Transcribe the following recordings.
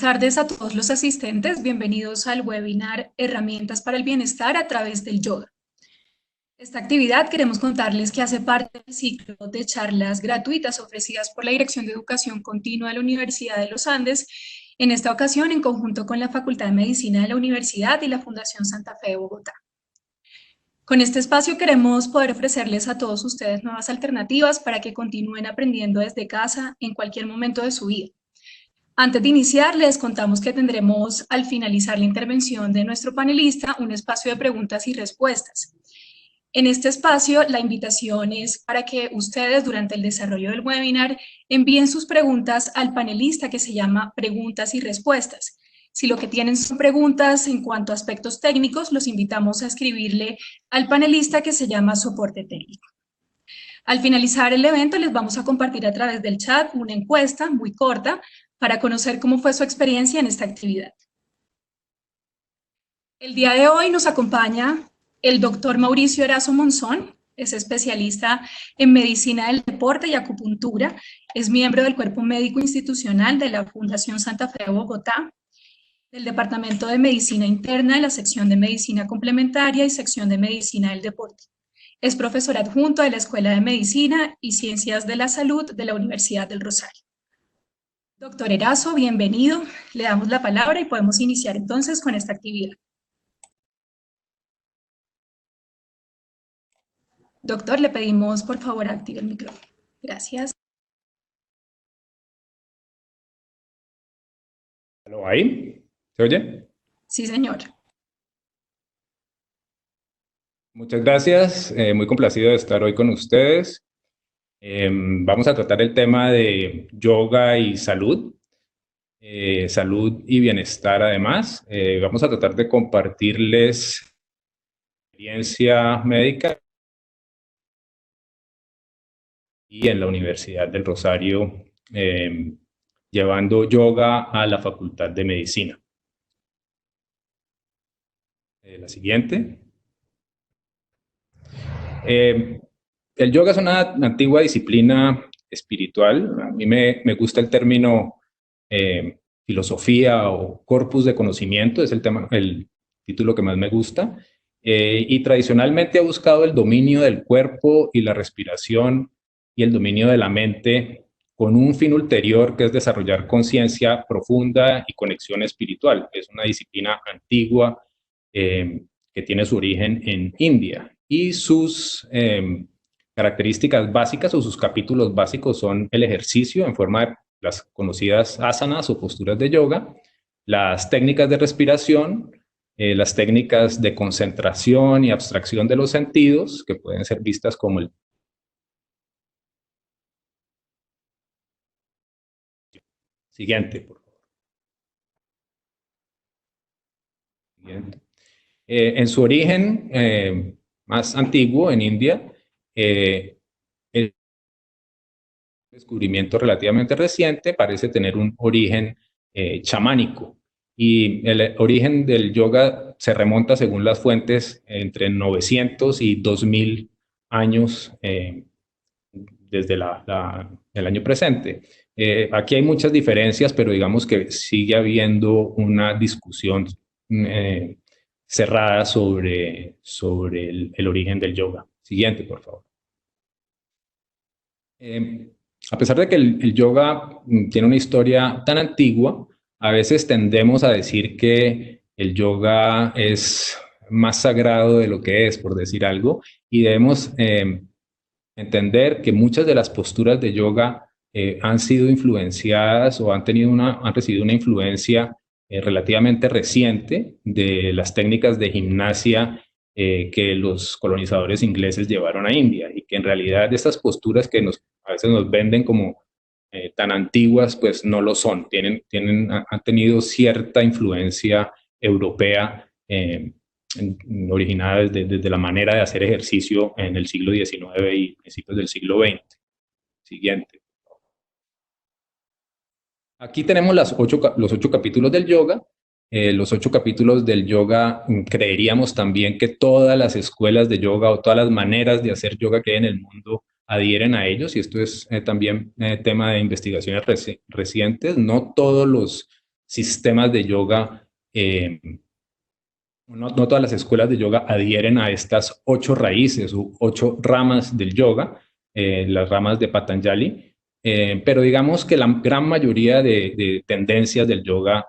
tardes a todos los asistentes. Bienvenidos al webinar Herramientas para el Bienestar a través del yoga. Esta actividad queremos contarles que hace parte del ciclo de charlas gratuitas ofrecidas por la Dirección de Educación Continua de la Universidad de los Andes, en esta ocasión en conjunto con la Facultad de Medicina de la Universidad y la Fundación Santa Fe de Bogotá. Con este espacio queremos poder ofrecerles a todos ustedes nuevas alternativas para que continúen aprendiendo desde casa en cualquier momento de su vida. Antes de iniciar, les contamos que tendremos al finalizar la intervención de nuestro panelista un espacio de preguntas y respuestas. En este espacio, la invitación es para que ustedes durante el desarrollo del webinar envíen sus preguntas al panelista que se llama Preguntas y Respuestas. Si lo que tienen son preguntas en cuanto a aspectos técnicos, los invitamos a escribirle al panelista que se llama Soporte Técnico. Al finalizar el evento, les vamos a compartir a través del chat una encuesta muy corta para conocer cómo fue su experiencia en esta actividad. El día de hoy nos acompaña el doctor Mauricio Erazo Monzón, es especialista en medicina del deporte y acupuntura, es miembro del cuerpo médico institucional de la Fundación Santa Fe de Bogotá, del Departamento de Medicina Interna de la sección de Medicina Complementaria y sección de Medicina del Deporte. Es profesor adjunto de la Escuela de Medicina y Ciencias de la Salud de la Universidad del Rosario. Doctor Erazo, bienvenido. Le damos la palabra y podemos iniciar entonces con esta actividad. Doctor, le pedimos por favor active el micrófono. Gracias. ¿Lo hay? ¿Se oye? Sí, señor. Muchas gracias. Muy complacido de estar hoy con ustedes. Vamos a tratar el tema de yoga y salud. Salud y bienestar además. Vamos a tratar de compartirles experiencia médica y en la Universidad del Rosario llevando yoga a la Facultad de Medicina. La siguiente. El yoga es una antigua disciplina espiritual. A mí me gusta el término filosofía o corpus de conocimiento, es el título que más me gusta. Y tradicionalmente ha buscado el dominio del cuerpo y la respiración y el dominio de la mente con un fin ulterior que es desarrollar conciencia profunda y conexión espiritual. Es una disciplina antigua que tiene su origen en India y sus características básicas o sus capítulos básicos son el ejercicio en forma de las conocidas asanas o posturas de yoga, las técnicas de respiración, las técnicas de concentración y abstracción de los sentidos, que pueden ser vistas como el siguiente, por favor. Siguiente. En su origen más antiguo en India, el descubrimiento relativamente reciente parece tener un origen chamánico. Y el origen del yoga se remonta, según las fuentes, entre 900 y 2000 años desde el año presente. Aquí hay muchas diferencias, pero digamos que sigue habiendo una discusión cerrada sobre el origen del yoga. Siguiente, por favor. A pesar de que el yoga tiene una historia tan antigua, a veces tendemos a decir que el yoga es más sagrado de lo que es, por decir algo, y debemos entender que muchas de las posturas de yoga han sido influenciadas o han recibido una influencia relativamente reciente de las técnicas de gimnasia que los colonizadores ingleses llevaron a India, y que en realidad estas posturas que a veces nos venden como tan antiguas, pues no lo son. Han tenido cierta influencia europea originada desde la manera de hacer ejercicio en el siglo XIX y principios del siglo XX. Siguiente. Aquí tenemos los 8 capítulos del yoga. Los 8 capítulos del yoga, creeríamos también que todas las escuelas de yoga o todas las maneras de hacer yoga que hay en el mundo adhieren a ellos, y esto es también tema de investigaciones recientes. No todos los sistemas de yoga, no todas las escuelas de yoga adhieren a estas 8 raíces u 8 ramas del yoga, las ramas de Patanjali, pero digamos que la gran mayoría de tendencias del yoga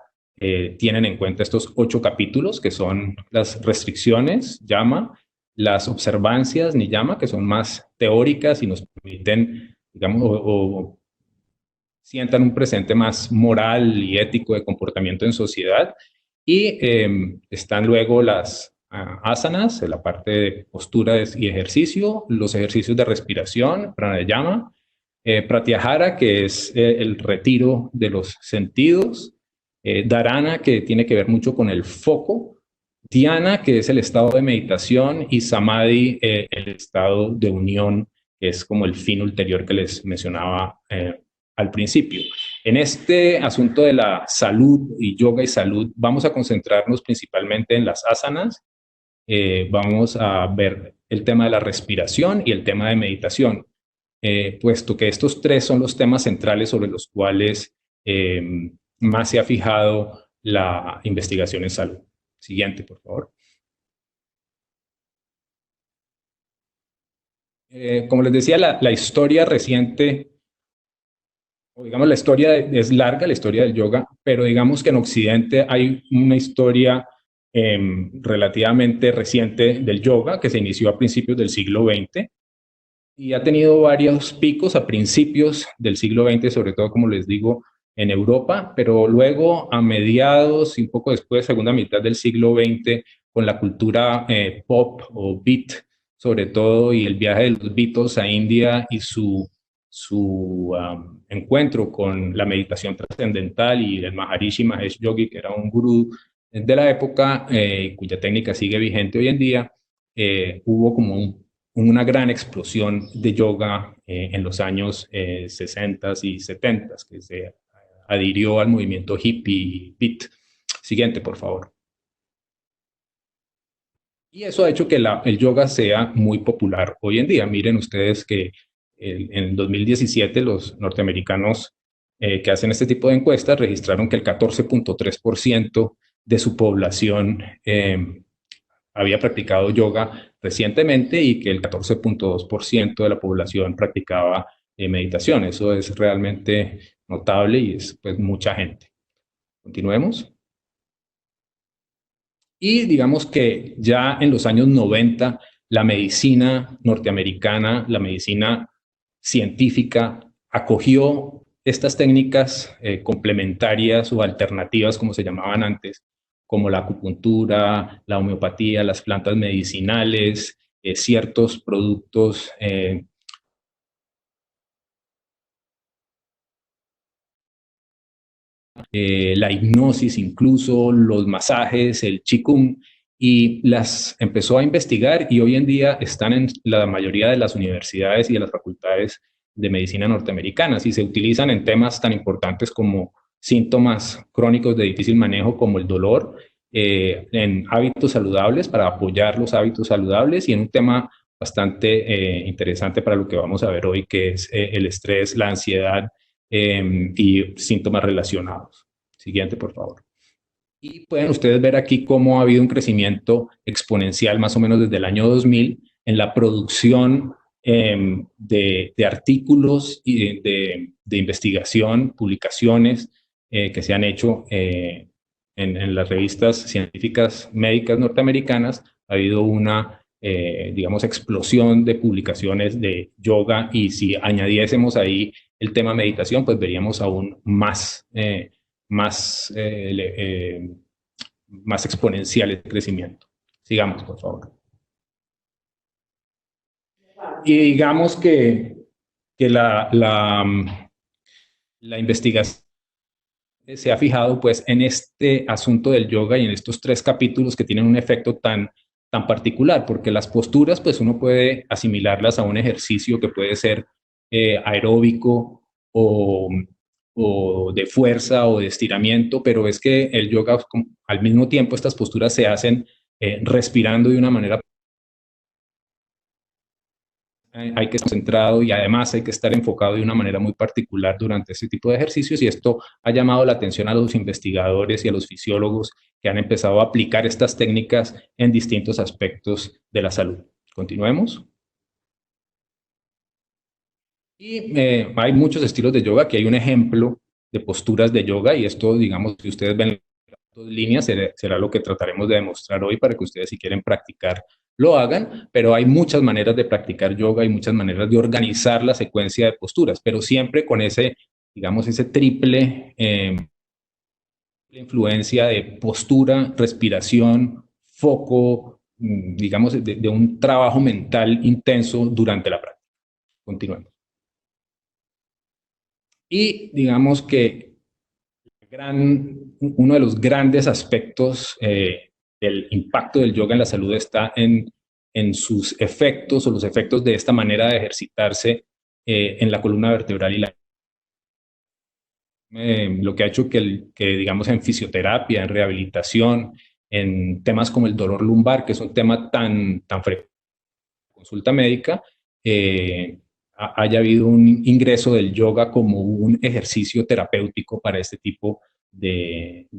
tienen en cuenta estos 8 capítulos, que son las restricciones, yama, las observancias, niyama, que son más teóricas y nos permiten, digamos, o sientan un presente más moral y ético de comportamiento en sociedad. Y están luego las asanas, la parte de posturas y ejercicio, los ejercicios de respiración, pranayama, pratyahara, que es el retiro de los sentidos, dharana, que tiene que ver mucho con el foco, dhyana, que es el estado de meditación, y samadhi, el estado de unión, que es como el fin ulterior que les mencionaba al principio. En este asunto de la salud y yoga y salud, vamos a concentrarnos principalmente en las asanas. Vamos a ver el tema de la respiración y el tema de meditación, puesto que estos 3 son los temas centrales sobre los cuales más se ha fijado la investigación en salud. Siguiente, por favor. Como les decía, la historia reciente, o digamos la historia es larga, la historia del yoga, pero digamos que en Occidente hay una historia relativamente reciente del yoga que se inició a principios del siglo XX y ha tenido varios picos a principios del siglo XX, sobre todo, como les digo, en Europa, pero luego a mediados y un poco después, segunda mitad del siglo XX, con la cultura pop o beat, sobre todo, y el viaje de los Beatles a India y su encuentro con la meditación trascendental y el Maharishi Mahesh Yogi, que era un gurú de la época, cuya técnica sigue vigente hoy en día, hubo como una gran explosión de yoga en los años 60 y 70, que se adhirió al movimiento hippie beat. Siguiente, por favor. Y eso ha hecho que el yoga sea muy popular hoy en día. Miren ustedes que en 2017 los norteamericanos que hacen este tipo de encuestas registraron que el 14.3% de su población había practicado yoga recientemente y que el 14.2% de la población practicaba meditación. Eso es realmente notable y es pues mucha gente. Continuemos. Y digamos que ya en los años 90, la medicina norteamericana, la medicina científica, acogió estas técnicas complementarias o alternativas, como se llamaban antes, como la acupuntura, la homeopatía, las plantas medicinales, ciertos productos la hipnosis, incluso los masajes, el qigong, y las empezó a investigar y hoy en día están en la mayoría de las universidades y de las facultades de medicina norteamericanas y se utilizan en temas tan importantes como síntomas crónicos de difícil manejo como el dolor, en hábitos saludables para apoyar los hábitos saludables y en un tema bastante interesante para lo que vamos a ver hoy, que es el estrés, la ansiedad y síntomas relacionados. Siguiente, por favor. Y pueden ustedes ver aquí cómo ha habido un crecimiento exponencial más o menos desde el año 2000 en la producción de artículos y de investigación, publicaciones que se han hecho en las revistas científicas médicas norteamericanas. Ha habido una, digamos, explosión de publicaciones de yoga y si añadiésemos ahí el tema meditación, pues veríamos aún más más exponencial el crecimiento. Sigamos, por favor. Y digamos que la investigación se ha fijado pues en este asunto del yoga y en estos 3 capítulos que tienen un efecto tan particular, porque las posturas pues uno puede asimilarlas a un ejercicio que puede ser aeróbico o de fuerza o de estiramiento, pero es que el yoga, al mismo tiempo, estas posturas se hacen respirando de una manera hay que estar concentrado y además hay que estar enfocado de una manera muy particular durante este tipo de ejercicios y esto ha llamado la atención a los investigadores y a los fisiólogos que han empezado a aplicar estas técnicas en distintos aspectos de la salud. Continuemos. Y hay muchos estilos de yoga, que hay un ejemplo de posturas de yoga y esto, digamos, si ustedes ven dos líneas, será lo que trataremos de demostrar hoy para que ustedes si quieren practicar lo hagan, pero hay muchas maneras de practicar yoga y muchas maneras de organizar la secuencia de posturas, pero siempre con ese, digamos, ese triple influencia de postura, respiración, foco, digamos, de un trabajo mental intenso durante la práctica. Continuemos. Y digamos que uno de los grandes aspectos del impacto del yoga en la salud está en sus efectos o los efectos de esta manera de ejercitarse en la columna vertebral y lo que ha hecho que, digamos, en fisioterapia, en rehabilitación, en temas como el dolor lumbar, que es un tema tan frecuente en consulta médica, haya habido un ingreso del yoga como un ejercicio terapéutico para este tipo de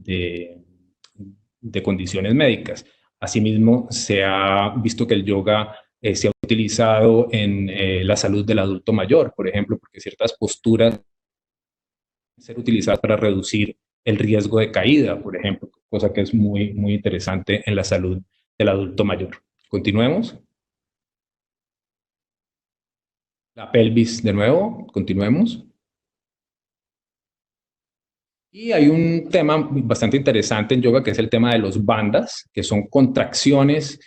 condiciones médicas. Asimismo, se ha visto que el yoga se ha utilizado en la salud del adulto mayor, por ejemplo, porque ciertas posturas ser utilizadas para reducir el riesgo de caída, por ejemplo, cosa que es muy interesante en la salud del adulto mayor. Continuemos. La pelvis de nuevo, continuemos. Y hay un tema bastante interesante en yoga que es el tema de los bandhas, que son contracciones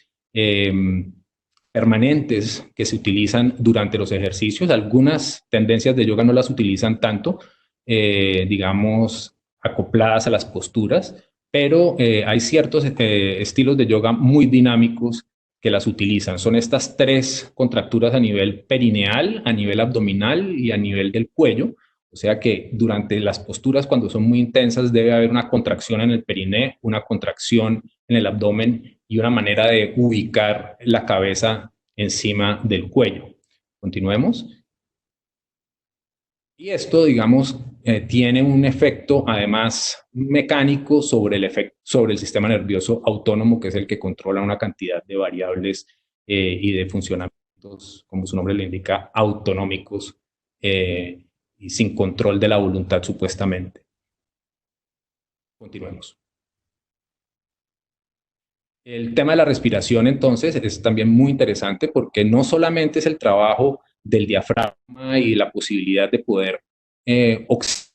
permanentes que se utilizan durante los ejercicios. Algunas tendencias de yoga no las utilizan tanto, digamos, acopladas a las posturas, pero hay ciertos estilos de yoga muy dinámicos que las utilizan. Son estas tres contracturas a nivel perineal, a nivel abdominal y a nivel del cuello. O sea que durante las posturas, cuando son muy intensas, debe haber una contracción en el periné, una contracción en el abdomen y una manera de ubicar la cabeza encima del cuello. Continuemos. Y esto, digamos, tiene un efecto además mecánico sobre el sistema nervioso autónomo, que es el que controla una cantidad de variables y de funcionamientos, como su nombre le indica, autonómicos y sin control de la voluntad supuestamente. Continuemos. El tema de la respiración, entonces, es también muy interesante porque no solamente es el trabajo del diafragma y la posibilidad de poder oxigenar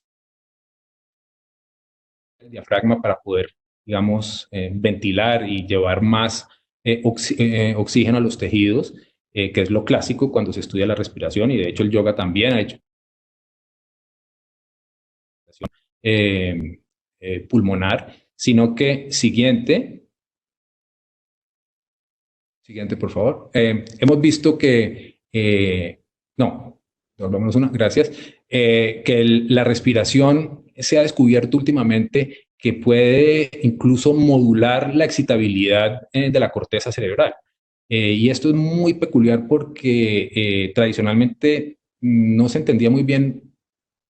el diafragma para poder, digamos, ventilar y llevar más oxígeno a los tejidos, que es lo clásico cuando se estudia la respiración, y de hecho el yoga también ha hecho pulmonar, sino que siguiente, por favor. Hemos visto que, no, volvamos una, gracias, que la respiración se ha descubierto últimamente que puede incluso modular la excitabilidad de la corteza cerebral. Y esto es muy peculiar porque tradicionalmente no se entendía muy bien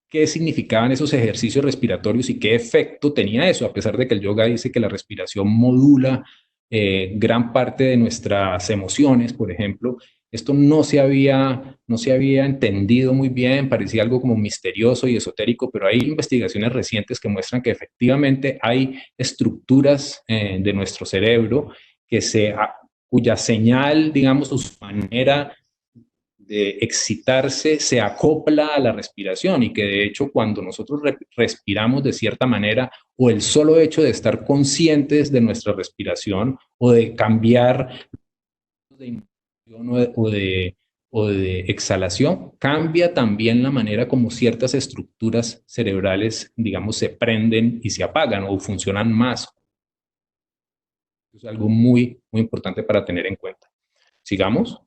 qué significaban esos ejercicios respiratorios y qué efecto tenía eso, a pesar de que el yoga dice que la respiración modula gran parte de nuestras emociones, por ejemplo. Esto no se había entendido muy bien, parecía algo como misterioso y esotérico, pero hay investigaciones recientes que muestran que efectivamente hay estructuras de nuestro cerebro cuya señal, digamos, o su manera de excitarse se acopla a la respiración y que de hecho cuando nosotros respiramos de cierta manera o el solo hecho de estar conscientes de nuestra respiración o de cambiar de inhalación o de exhalación, cambia también la manera como ciertas estructuras cerebrales, digamos, se prenden y se apagan o funcionan más. Es algo muy importante para tener en cuenta. Sigamos.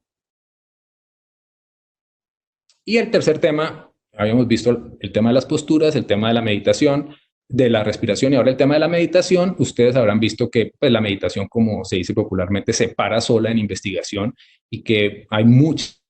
Y el tercer tema, habíamos visto el tema de las posturas, el tema de la meditación, de la respiración y ahora el tema de la meditación. Ustedes habrán visto que pues, la meditación, como se dice popularmente, se para sola en investigación y que hay muchas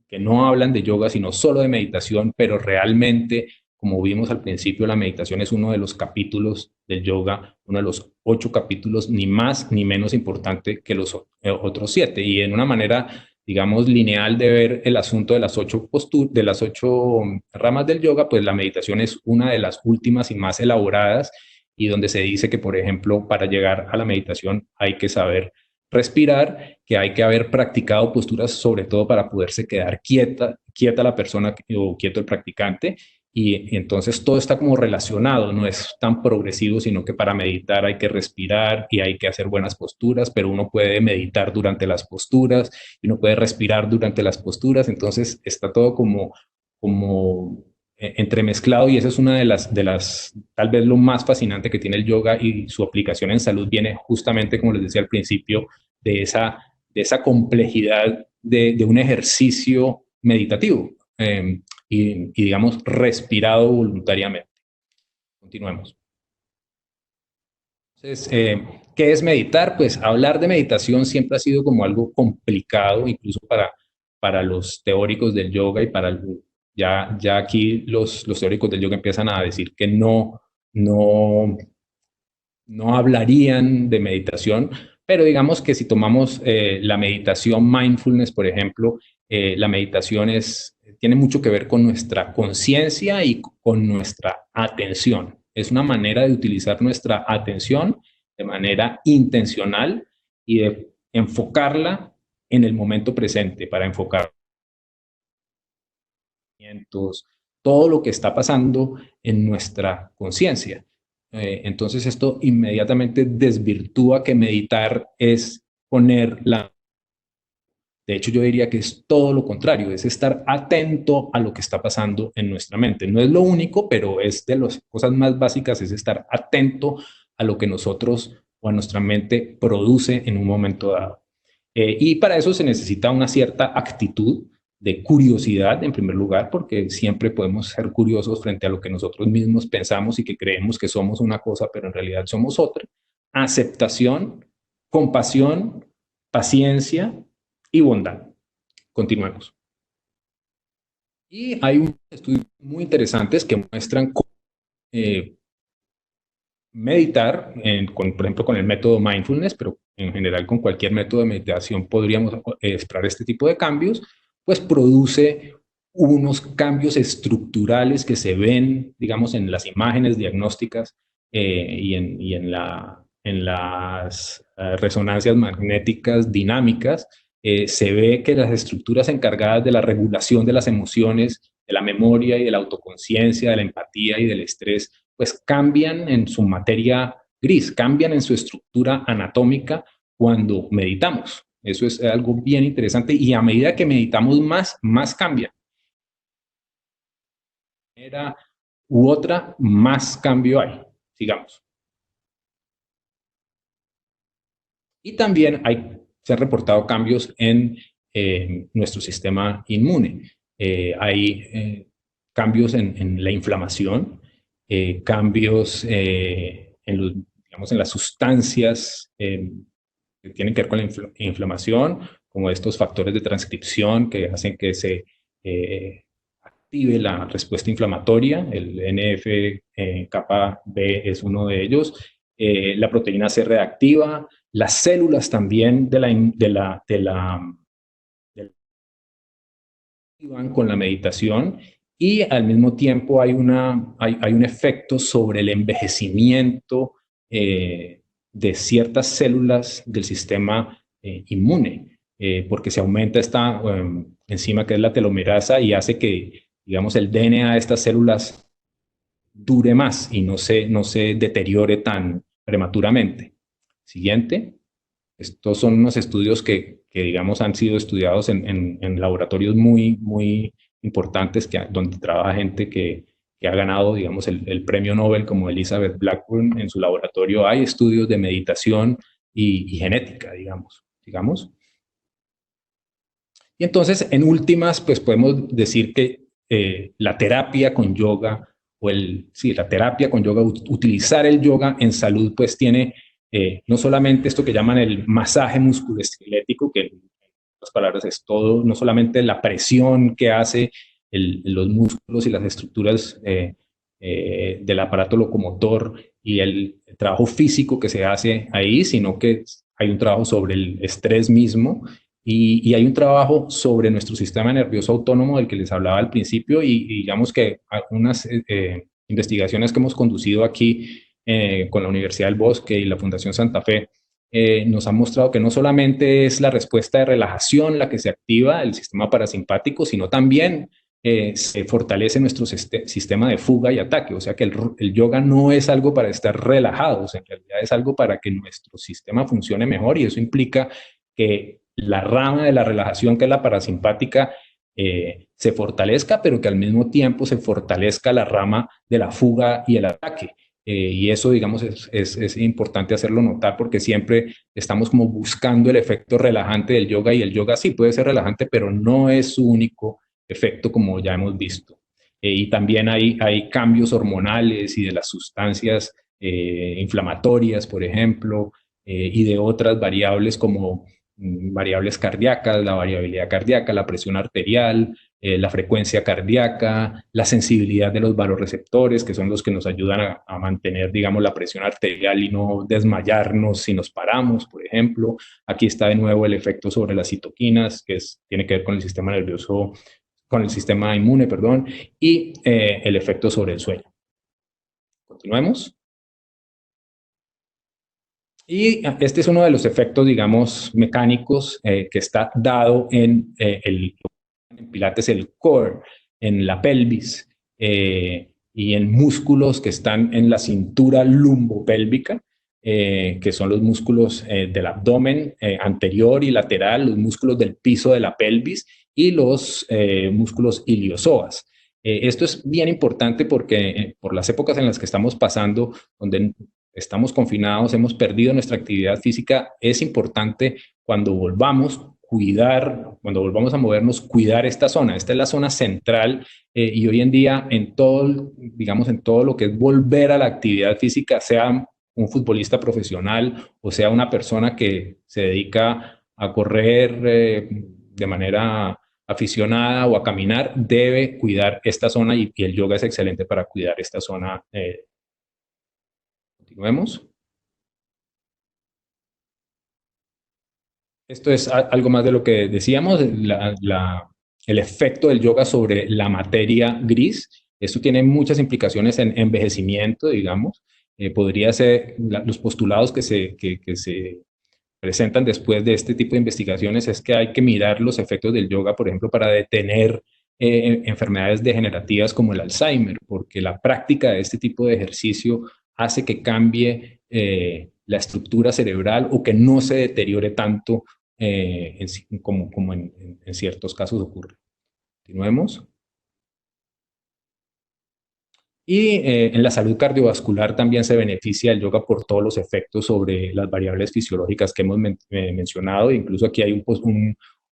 que no hablan de yoga, sino solo de meditación, pero realmente, como vimos al principio, la meditación es uno de los capítulos del yoga, uno de los 8 capítulos, ni más ni menos importante que los otros 7. Y en una manera, digamos, lineal de ver el asunto de las 8 de las 8 ramas del yoga, pues la meditación es una de las últimas y más elaboradas, y donde se dice que, por ejemplo, para llegar a la meditación hay que saber respirar, que hay que haber practicado posturas, sobre todo para poderse quedar quieta la persona o quieto el practicante, y entonces todo está como relacionado, no es tan progresivo, sino que para meditar hay que respirar y hay que hacer buenas posturas, pero uno puede meditar durante las posturas y uno puede respirar durante las posturas, entonces está todo como entremezclado, y esa es una tal vez lo más fascinante que tiene el yoga, y su aplicación en salud viene justamente, como les decía al principio, de esa complejidad de un ejercicio meditativo y, digamos, respirado voluntariamente. Continuemos. Entonces, ¿qué es meditar? Pues hablar de meditación siempre ha sido como algo complicado, incluso para los teóricos del yoga, y ya aquí los teóricos del yoga empiezan a decir que no, no hablarían de meditación, pero digamos que si tomamos la meditación mindfulness, por ejemplo, la meditación tiene mucho que ver con nuestra conciencia y con nuestra atención. Es una manera de utilizar nuestra atención de manera intencional y de enfocarla en el momento presente, para enfocar todo lo que está pasando en nuestra conciencia. Entonces esto inmediatamente desvirtúa que meditar es poner la... De hecho, yo diría que es todo lo contrario, es estar atento a lo que está pasando en nuestra mente. No es lo único, pero es de las cosas más básicas, es estar atento a lo que nosotros o a nuestra mente produce en un momento dado. Y para eso se necesita una cierta actitud de curiosidad, en primer lugar, porque siempre podemos ser curiosos frente a lo que nosotros mismos pensamos y que creemos que somos una cosa, pero en realidad somos otra. Aceptación, compasión, paciencia y bondad. Continuemos. Y hay unos estudios muy interesantes que muestran cómo meditar, por ejemplo, con el método mindfulness, pero en general con cualquier método de meditación podríamos esperar este tipo de cambios, pues produce unos cambios estructurales que se ven, digamos, en las imágenes diagnósticas y en las resonancias magnéticas dinámicas. Se ve que las estructuras encargadas de la regulación de las emociones, de la memoria y de la autoconciencia, de la empatía y del estrés, pues cambian en su materia gris, cambian en su estructura anatómica cuando meditamos. Eso es algo bien interesante, y a medida que meditamos más cambia. De una manera u otra, más cambio hay. Sigamos. Y también se han reportado cambios en nuestro sistema inmune. Hay cambios en la inflamación, cambios en las sustancias que tienen que ver con la inflamación, como estos factores de transcripción que hacen que se active la respuesta inflamatoria. El NF-kappa B es uno de ellos. La proteína C reactiva, las células también van con la meditación, y al mismo tiempo hay un efecto sobre el envejecimiento de ciertas células del sistema inmune, porque se aumenta esta enzima que es la telomerasa, y hace que, digamos, el DNA de estas células dure más y no se deteriore tan prematuramente. Siguiente. Estos son unos estudios que digamos, han sido estudiados en laboratorios muy, muy importantes, donde trabaja gente que ha ganado, digamos, el premio Nobel, como Elizabeth Blackburn en su laboratorio. Hay estudios de meditación y genética, digamos. Y entonces, en últimas, pues podemos decir que la terapia con yoga, la terapia con yoga, utilizar el yoga en salud, pues tiene no solamente esto que llaman el masaje musculoesquelético, que en otras palabras, es todo, no solamente la presión que hace los músculos y las estructuras del aparato locomotor y el trabajo físico que se hace ahí, sino que hay un trabajo sobre el estrés mismo y hay un trabajo sobre nuestro sistema nervioso autónomo del que les hablaba al principio y digamos que algunas investigaciones que hemos conducido aquí con la Universidad del Bosque y la Fundación Santa Fe nos han mostrado que no solamente es la respuesta de relajación la que se activa el sistema parasimpático, sino también se fortalece nuestro sistema de fuga y ataque. O sea que el yoga no es algo para estar relajados, en realidad es algo para que nuestro sistema funcione mejor y eso implica que la rama de la relajación, que es la parasimpática, se fortalezca, pero que al mismo tiempo se fortalezca la rama de la fuga y el ataque. Y eso, digamos, es importante hacerlo notar porque siempre estamos como buscando el efecto relajante del yoga y el yoga sí puede ser relajante, pero no es su único efecto como ya hemos visto. Y también hay cambios hormonales y de las sustancias inflamatorias, por ejemplo, y de otras variables como variables cardíacas, la variabilidad cardíaca, la presión arterial, la frecuencia cardíaca, la sensibilidad de los vasoreceptores, que son los que nos ayudan a mantener, digamos, la presión arterial y no desmayarnos si nos paramos, por ejemplo. Aquí está de nuevo el efecto sobre las citoquinas, que tiene que ver con el sistema nervioso, con el sistema inmune, perdón, y el efecto sobre el sueño. Continuemos. Y este es uno de los efectos, digamos, mecánicos que está dado en Pilates, el core, en la pelvis y en músculos que están en la cintura lumbopélvica, que son los músculos del abdomen anterior y lateral, los músculos del piso de la pelvis y los músculos iliozoas. Esto es bien importante porque por las épocas en las que estamos pasando, donde estamos confinados, hemos perdido nuestra actividad física, es importante cuando volvamos cuando volvamos a movernos, cuidar esta zona. Esta es la zona central y hoy en día en todo, digamos, en todo lo que es volver a la actividad física, sea un futbolista profesional o sea una persona que se dedica a correr de manera aficionada o a caminar, debe cuidar esta zona y el yoga es excelente para cuidar esta zona. Continuemos. Esto es algo más de lo que decíamos, el efecto del yoga sobre la materia gris. Esto tiene muchas implicaciones en envejecimiento, digamos. Podría ser los postulados que se presentan después de este tipo de investigaciones es que hay que mirar los efectos del yoga, por ejemplo, para detener enfermedades degenerativas como el Alzheimer, porque la práctica de este tipo de ejercicio hace que cambie la estructura cerebral o que no se deteriore tanto como en ciertos casos ocurre. Continuemos. Y en la salud cardiovascular también se beneficia el yoga por todos los efectos sobre las variables fisiológicas que hemos mencionado. Incluso aquí hay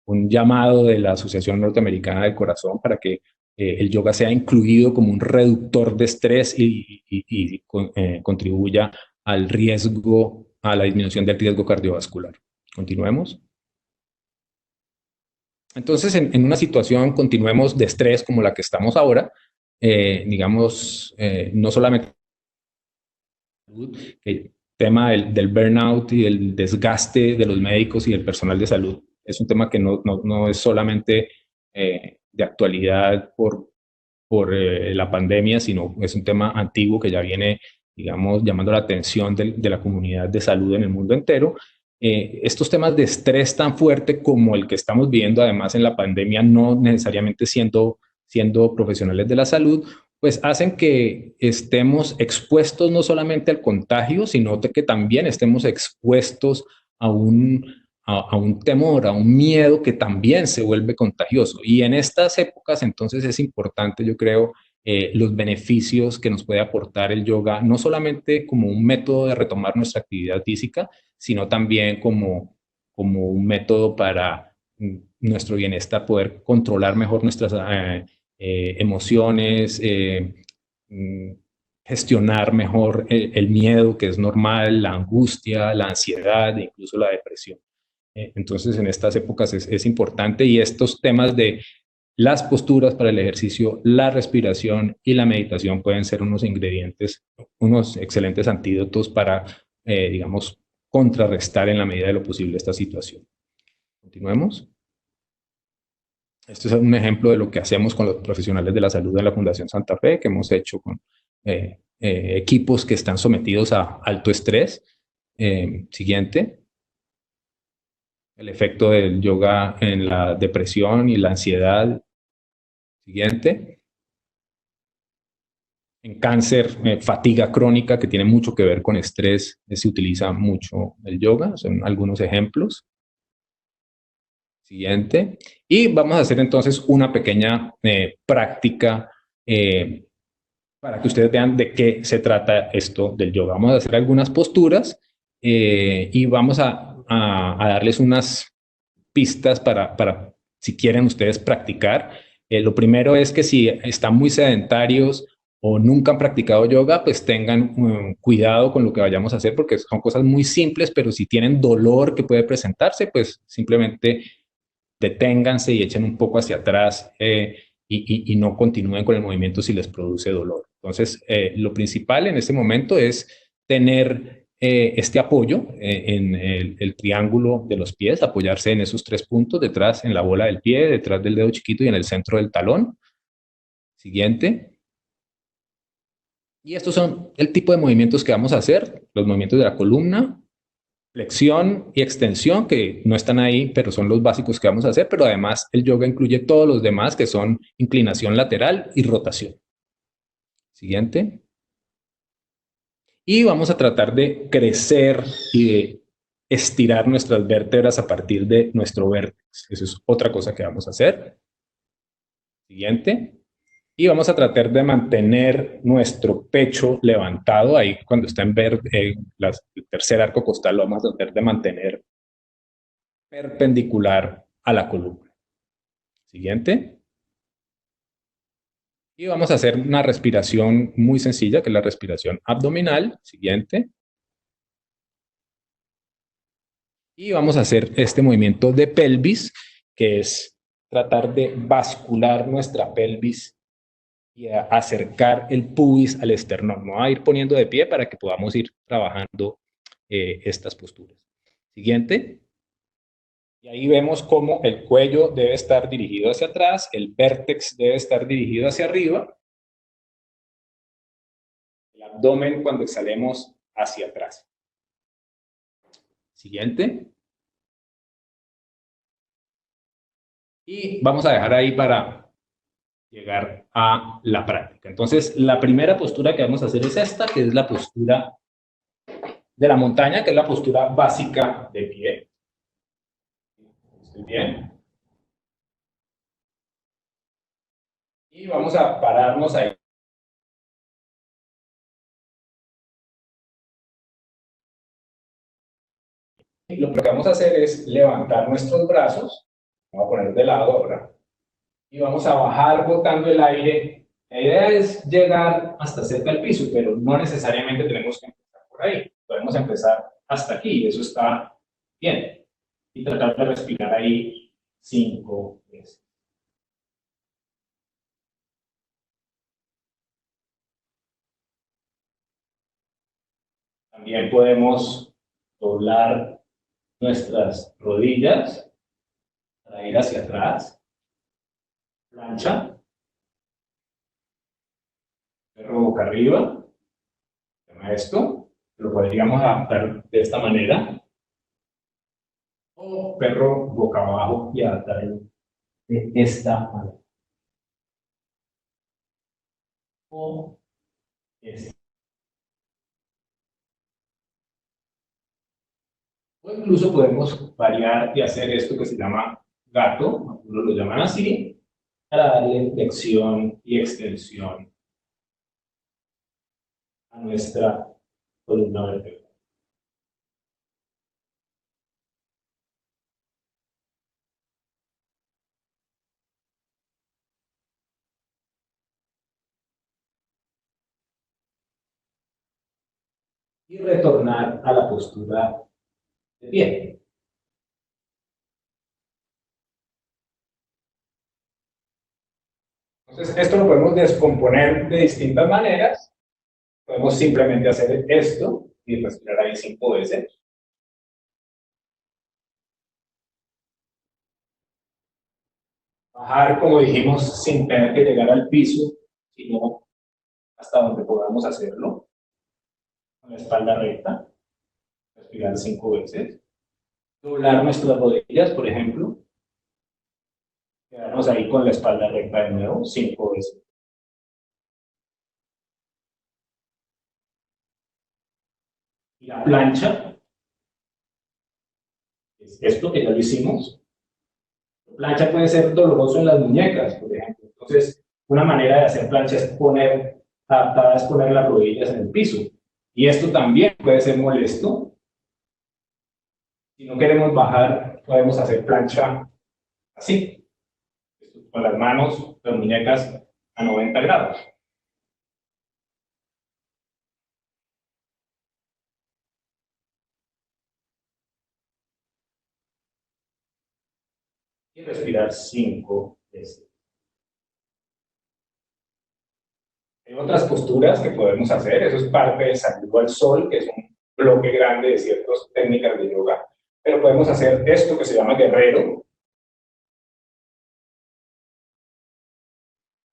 un llamado de la Asociación Norteamericana del Corazón para que el yoga sea incluido como un reductor de estrés y contribuya al riesgo, a la disminución del riesgo cardiovascular. Continuemos. Entonces, en una situación, continuemos de estrés como la que estamos ahora, digamos, no solamente el tema del burnout y el desgaste de los médicos y del personal de salud, es un tema que no es solamente de actualidad por la pandemia, sino es un tema antiguo que ya viene, digamos, llamando la atención de la comunidad de salud en el mundo entero. Estos temas de estrés tan fuerte como el que estamos viendo, además en la pandemia, no necesariamente siendo profesionales de la salud, pues hacen que estemos expuestos no solamente al contagio, sino que también estemos expuestos a un temor, a un miedo que también se vuelve contagioso. Y en estas épocas entonces es importante, yo creo, los beneficios que nos puede aportar el yoga, no solamente como un método de retomar nuestra actividad física, sino también como un método para nuestro bienestar, poder controlar mejor nuestras emociones, gestionar mejor el miedo, que es normal, la angustia, la ansiedad e incluso la depresión. Entonces, en estas épocas es importante y estos temas de las posturas para el ejercicio, la respiración y la meditación pueden ser unos ingredientes, unos excelentes antídotos para, digamos, contrarrestar en la medida de lo posible esta situación. Continuemos. Este es un ejemplo de lo que hacemos con los profesionales de la salud de la Fundación Santa Fe, que hemos hecho con equipos que están sometidos a alto estrés. Siguiente. El efecto del yoga en la depresión y la ansiedad. Siguiente. En cáncer, fatiga crónica, que tiene mucho que ver con estrés, se utiliza mucho el yoga, son algunos ejemplos. Siguiente. Y vamos a hacer entonces una pequeña práctica para que ustedes vean de qué se trata esto del yoga. Vamos a hacer algunas posturas y vamos a darles unas pistas para si quieren ustedes practicar. Lo primero es que si están muy sedentarios o nunca han practicado yoga, pues tengan cuidado con lo que vayamos a hacer porque son cosas muy simples, pero si tienen dolor que puede presentarse, pues simplemente deténganse y echen un poco hacia atrás y no continúen con el movimiento si les produce dolor. Entonces, lo principal en este momento es tener este apoyo en el triángulo de los pies, apoyarse en esos 3 puntos, detrás en la bola del pie, detrás del dedo chiquito y en el centro del talón. Siguiente. Y estos son el tipo de movimientos que vamos a hacer, los movimientos de la columna, flexión y extensión, que no están ahí, pero son los básicos que vamos a hacer, pero además el yoga incluye todos los demás, que son inclinación lateral y rotación. Siguiente. Y vamos a tratar de crecer y de estirar nuestras vértebras a partir de nuestro vértex. Eso es otra cosa que vamos a hacer. Siguiente. Y vamos a tratar de mantener nuestro pecho levantado. Ahí cuando está en verde, el tercer arco costal lo vamos a tratar de mantener perpendicular a la columna. Siguiente. Y vamos a hacer una respiración muy sencilla, que es la respiración abdominal. Siguiente. Y vamos a hacer este movimiento de pelvis, que es tratar de bascular nuestra pelvis y acercar el pubis al esternón. Me voy a ir poniendo de pie para que podamos ir trabajando estas posturas. Siguiente. Y ahí vemos cómo el cuello debe estar dirigido hacia atrás, el vértex debe estar dirigido hacia arriba, el abdomen cuando exhalemos hacia atrás. Siguiente. Y vamos a dejar ahí para llegar a la práctica. Entonces, la primera postura que vamos a hacer es esta, que es la postura de la montaña, que es la postura básica de pie. ¿Estoy bien? Y vamos a pararnos ahí. Y lo que vamos a hacer es levantar nuestros brazos, vamos a poner de lado ahora, y vamos a bajar botando el aire. La idea es llegar hasta cerca del piso, pero no necesariamente tenemos que empezar por ahí. Podemos empezar hasta aquí, eso está bien. Y tratar de respirar ahí 5 veces. También podemos doblar nuestras rodillas para ir hacia atrás. Plancha. Perro boca arriba. Esto lo podríamos adaptar de esta manera. O perro boca abajo y adaptar de esta manera. O esta. O incluso podemos variar y hacer esto que se llama gato, algunos lo llaman así, para darle flexión y extensión a nuestra columna vertebral. Y retornar a la postura de pie. Entonces, esto lo podemos descomponer de distintas maneras. Podemos simplemente hacer esto y respirar ahí 5 veces. Bajar, como dijimos, sin tener que llegar al piso, sino hasta donde podamos hacerlo. Con la espalda recta. Respirar 5 veces. Doblar nuestras rodillas, por ejemplo. Quedarnos ahí con la espalda recta de nuevo, 5 veces. Y la plancha, es esto que ya lo hicimos. La plancha puede ser doloroso en las muñecas, por ejemplo. Entonces, una manera de hacer plancha es poner las rodillas en el piso. Y esto también puede ser molesto. Si no queremos bajar, podemos hacer plancha así, con las manos, las muñecas a 90 grados. Y respirar 5 veces. Hay otras posturas que podemos hacer, eso es parte del saludo al sol, que es un bloque grande de ciertas técnicas de yoga. Pero podemos hacer esto que se llama guerrero,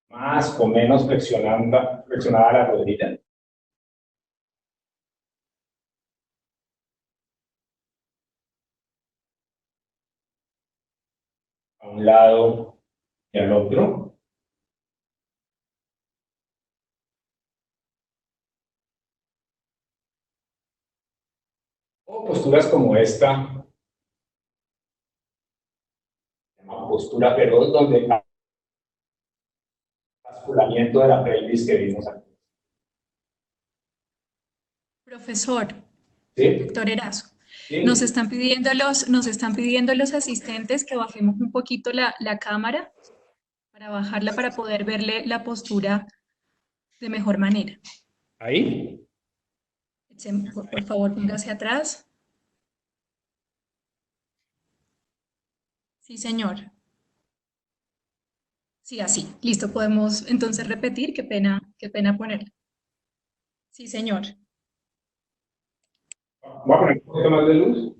más o menos flexionada la rodilla. A un lado y al otro. O posturas como esta, postura feroz, donde el basculamiento de la pelvis que vimos aquí. Profesor, ¿Sí? doctor Erazo, ¿Sí? nos están pidiendo los asistentes que bajemos un poquito la cámara para bajarla para poder verle la postura de mejor manera. ¿Ahí? Por favor, póngase atrás. Sí, señor. Sí, así. Listo, podemos entonces repetir. Qué pena ponerla. Sí, señor. Voy a poner un poquito más de luz.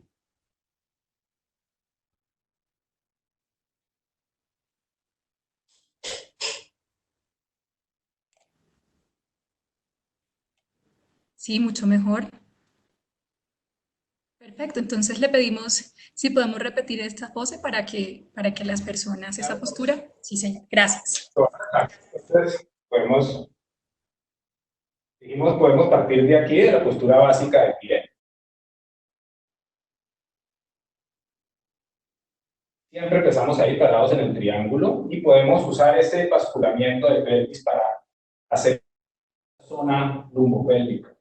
Sí, mucho mejor. Perfecto, entonces le pedimos si podemos repetir esta pose para que las personas, esa postura. Sí, señor. Gracias. Entonces, podemos partir de aquí, de la postura básica de pie. Siempre empezamos ahí parados en el triángulo y podemos usar ese basculamiento de pelvis para hacer zona lumbopélvica.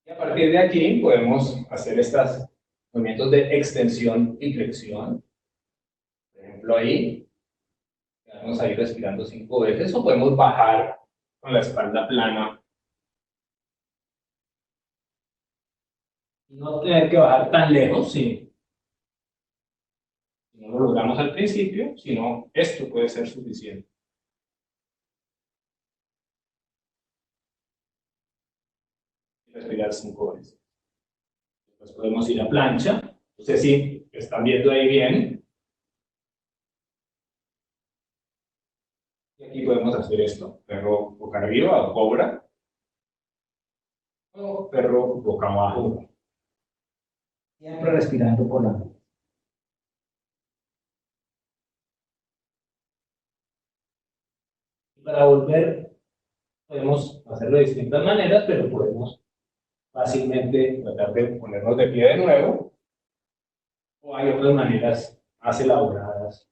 Y a partir de aquí podemos hacer estos movimientos de extensión y flexión. Por ejemplo, ahí, quedamos ahí respirando 5 veces, o podemos bajar con la espalda plana. Y no tener que bajar tan lejos, si no lo logramos al principio, sino esto puede ser suficiente. Respirar 5 veces. Después podemos ir a plancha. No sé si están viendo ahí bien. Y aquí podemos hacer esto: perro boca arriba o cobra, o perro boca abajo. Siempre respirando por la boca. Para volver, podemos hacerlo de distintas maneras, pero podemos fácilmente tratar de ponernos de pie de nuevo, o hay otras maneras más elaboradas,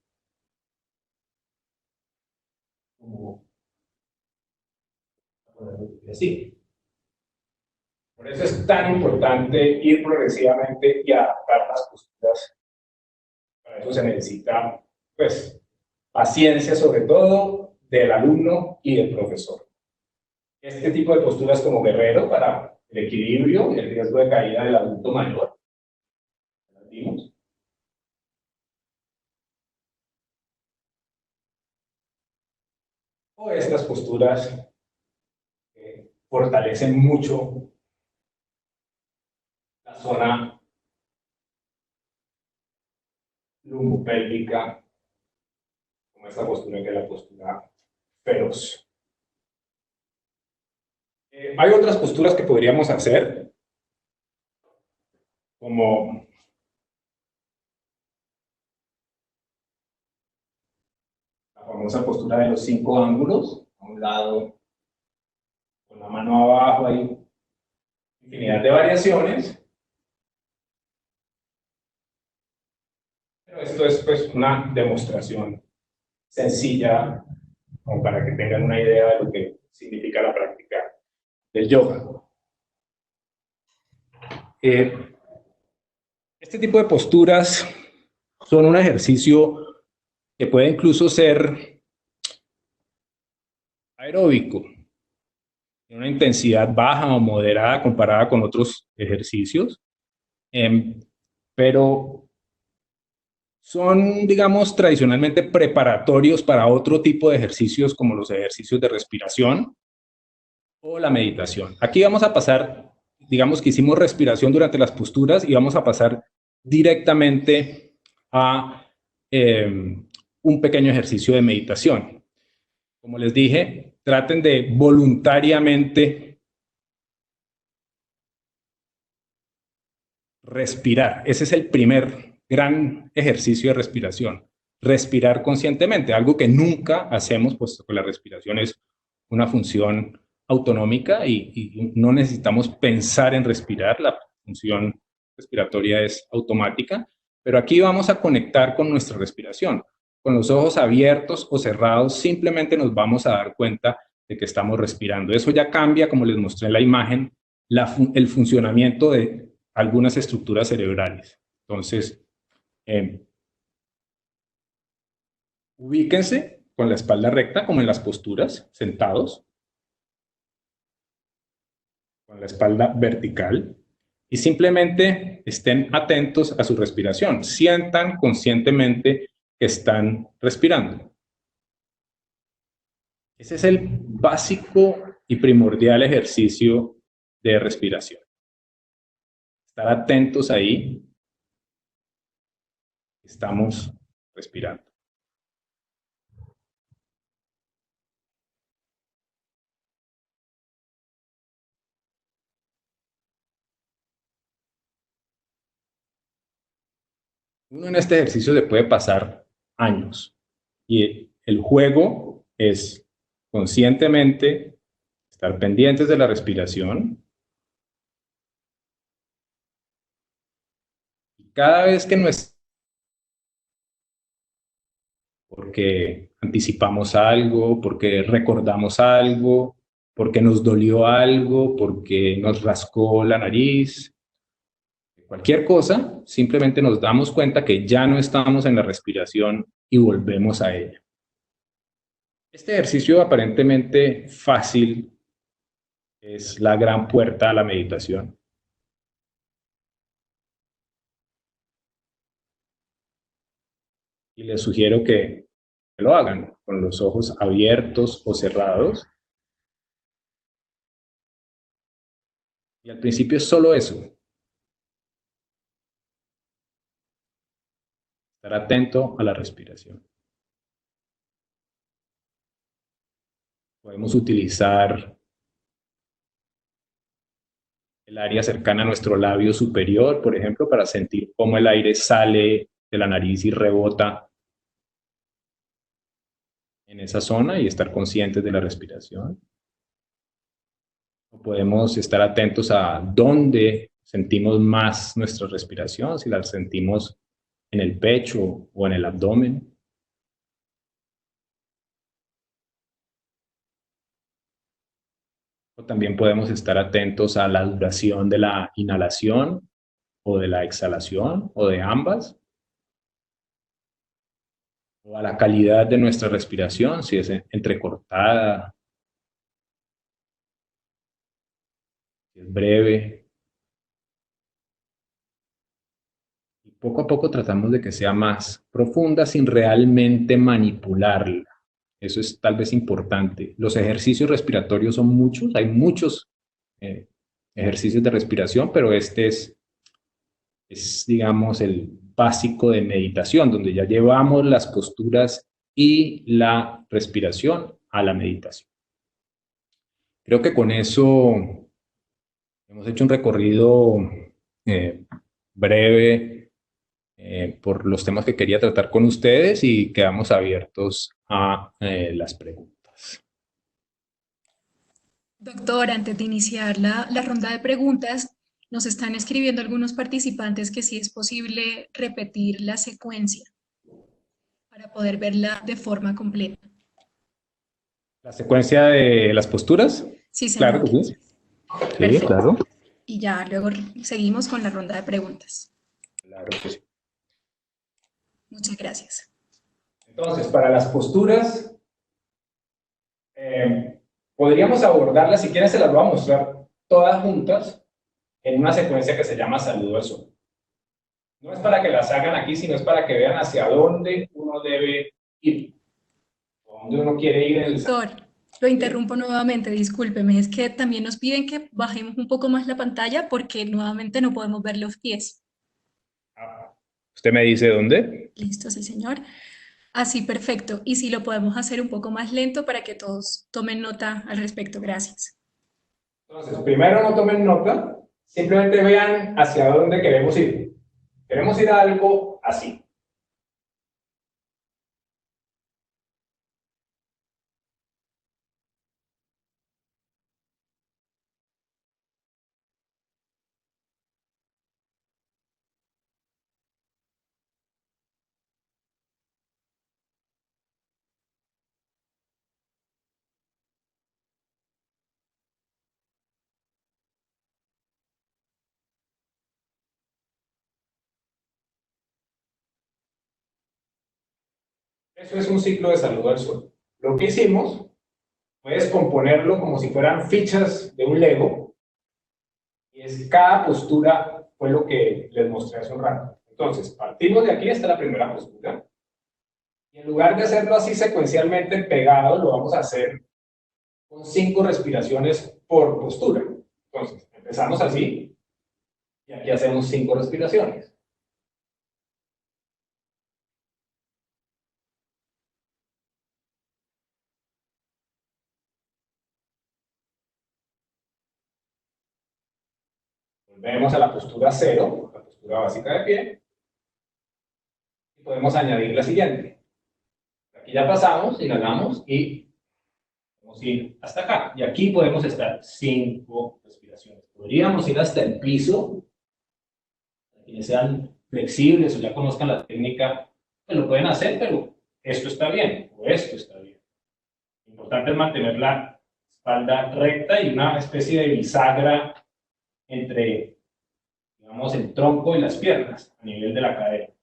como ponernos de pie así. Por eso es tan importante ir progresivamente y adaptar las posturas. Para eso se necesita, pues, paciencia, sobre todo del alumno y del profesor. Este tipo de posturas como guerrero, para el equilibrio y el riesgo de caída del adulto mayor. ¿Las vimos? O estas posturas fortalecen mucho la zona lumbopélvica, como esta postura que es la postura feroz. Hay otras posturas que podríamos hacer, como la famosa postura de los 5 ángulos, a un lado, con la mano abajo, hay infinidad de variaciones. Pero esto es pues una demostración sencilla, como para que tengan una idea de lo que significa la práctica del yoga. Este tipo de posturas son un ejercicio que puede incluso ser aeróbico, en una intensidad baja o moderada comparada con otros ejercicios, pero son, digamos, tradicionalmente preparatorios para otro tipo de ejercicios como los ejercicios de respiración o la meditación. Aquí vamos a pasar, digamos que hicimos respiración durante las posturas y vamos a pasar directamente a un pequeño ejercicio de meditación. Como les dije, traten de voluntariamente respirar. Ese es el primer gran ejercicio de respiración. Respirar conscientemente, algo que nunca hacemos, puesto que la respiración es una función autonómica y no necesitamos pensar en respirar, la función respiratoria es automática, pero aquí vamos a conectar con nuestra respiración. Con los ojos abiertos o cerrados, simplemente nos vamos a dar cuenta de que estamos respirando. Eso ya cambia, como les mostré en la imagen, el funcionamiento de algunas estructuras cerebrales. Entonces, ubíquense con la espalda recta, como en las posturas, sentados, con la espalda vertical, y simplemente estén atentos a su respiración. Sientan conscientemente que están respirando. Ese es el básico y primordial ejercicio de respiración. Estar atentos ahí. Estamos respirando. Uno en este ejercicio se puede pasar años y el juego es conscientemente estar pendientes de la respiración. Y cada vez que porque anticipamos algo, porque recordamos algo, porque nos dolió algo, porque nos rascó la nariz, cualquier cosa, simplemente nos damos cuenta que ya no estamos en la respiración y volvemos a ella. Este ejercicio aparentemente fácil es la gran puerta a la meditación. Y les sugiero que lo hagan con los ojos abiertos o cerrados. Y al principio es solo eso. Estar atento a la respiración. Podemos utilizar el área cercana a nuestro labio superior, por ejemplo, para sentir cómo el aire sale de la nariz y rebota en esa zona y estar conscientes de la respiración. O podemos estar atentos a dónde sentimos más nuestra respiración, si la sentimos en el pecho o en el abdomen. O también podemos estar atentos a la duración de la inhalación o de la exhalación o de ambas. O a la calidad de nuestra respiración, si es entrecortada, es breve. Y poco a poco tratamos de que sea más profunda sin realmente manipularla. Eso es tal vez importante. Los ejercicios respiratorios son muchos, hay muchos eh, ejercicios de respiración, pero este es, digamos, el básico de meditación, donde ya llevamos las posturas y la respiración a la meditación. Creo que con eso hemos hecho un recorrido eh, breve por los temas que quería tratar con ustedes y quedamos abiertos a las preguntas. Doctor, antes de iniciar la ronda de preguntas, nos están escribiendo algunos participantes que sí es posible repetir la secuencia para poder verla de forma completa. ¿La secuencia de las posturas? Sí, Claro señor. que sí. Sí, Perfecto. claro. Y ya luego seguimos con la ronda de preguntas. Claro que sí. Muchas gracias. Entonces, para las posturas, podríamos abordarlas, si quieren se las voy a mostrar todas juntas en una secuencia que se llama Saludo al Sol. No es para que las hagan aquí, sino es para que vean hacia dónde uno debe ir, a dónde uno quiere ir en el saludo. Doctor, lo interrumpo nuevamente, discúlpeme, es que también nos piden que bajemos un poco más la pantalla porque nuevamente no podemos ver los pies. ¿Usted me dice dónde? Listo, sí, señor. Así, perfecto. Y si lo podemos hacer un poco más lento para que todos tomen nota al respecto. Gracias. Entonces, primero no tomen nota, simplemente vean hacia dónde queremos ir. Queremos ir a algo así. Eso es un ciclo de saludo al sol. Lo que hicimos fue descomponerlo como si fueran fichas de un Lego, y es cada postura fue lo que les mostré hace un rato. Entonces, partimos de aquí, esta es la primera postura, y en lugar de hacerlo así secuencialmente pegado, lo vamos a hacer con 5 respiraciones por postura. Entonces, empezamos así, y aquí hacemos 5 respiraciones. Volvemos a la postura 0, la postura básica de pie, y podemos añadir la siguiente. Aquí ya pasamos, inhalamos y podemos ir hasta acá. Y aquí podemos estar 5 respiraciones. Podríamos ir hasta el piso. Para quienes sean flexibles o ya conozcan la técnica, pues lo pueden hacer, pero esto está bien o esto está bien. Lo importante es mantener la espalda recta y una especie de bisagra entre, digamos, el tronco y las piernas a nivel de la cadera.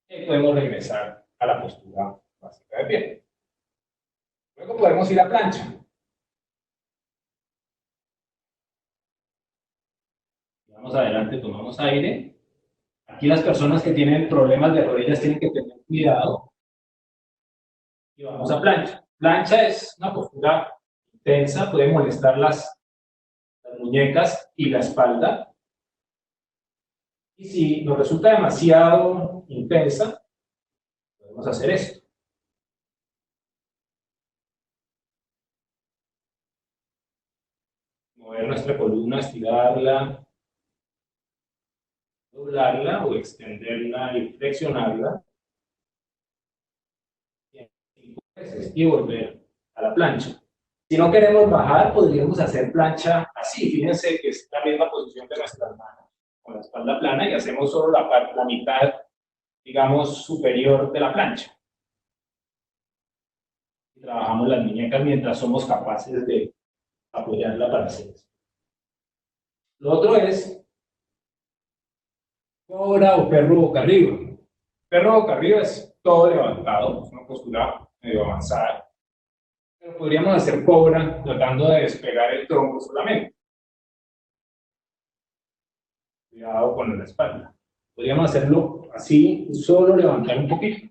Y podemos regresar a la postura básica de pie. Luego podemos ir a plancha. Vamos adelante, tomamos aire. Aquí las personas que tienen problemas de rodillas tienen que tener cuidado. Y vamos a plancha. Plancha es una postura intensa, puede molestar las muñecas y la espalda. Y si nos resulta demasiado intensa, podemos hacer esto. Mover nuestra columna, estirarla, doblarla o extenderla y flexionarla. Y volver a la plancha. Si no queremos bajar, podríamos hacer plancha así. Fíjense que es la misma posición de nuestras manos, con la espalda plana, y hacemos solo la mitad, digamos, superior de la plancha. Y trabajamos las muñecas mientras somos capaces de apoyarla para hacer eso. Lo otro es cobra o perro boca arriba. Perro boca arriba es todo levantado, es una postura medio avanzada. Pero podríamos hacer cobra tratando de despegar el tronco solamente. Cuidado con la espalda. Podríamos hacerlo así, solo levantar un poquito.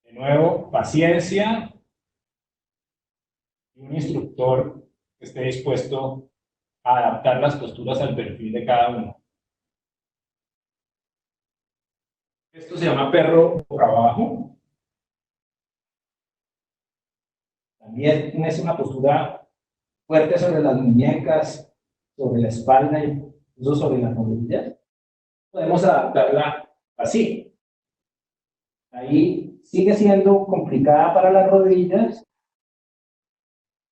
De nuevo, paciencia. Y un instructor que esté dispuesto a adaptar las posturas al perfil de cada uno. Esto se llama perro boca abajo. También es una postura fuerte sobre las muñecas, sobre la espalda y incluso sobre las rodillas. Podemos adaptarla así. Ahí sigue siendo complicada para las rodillas,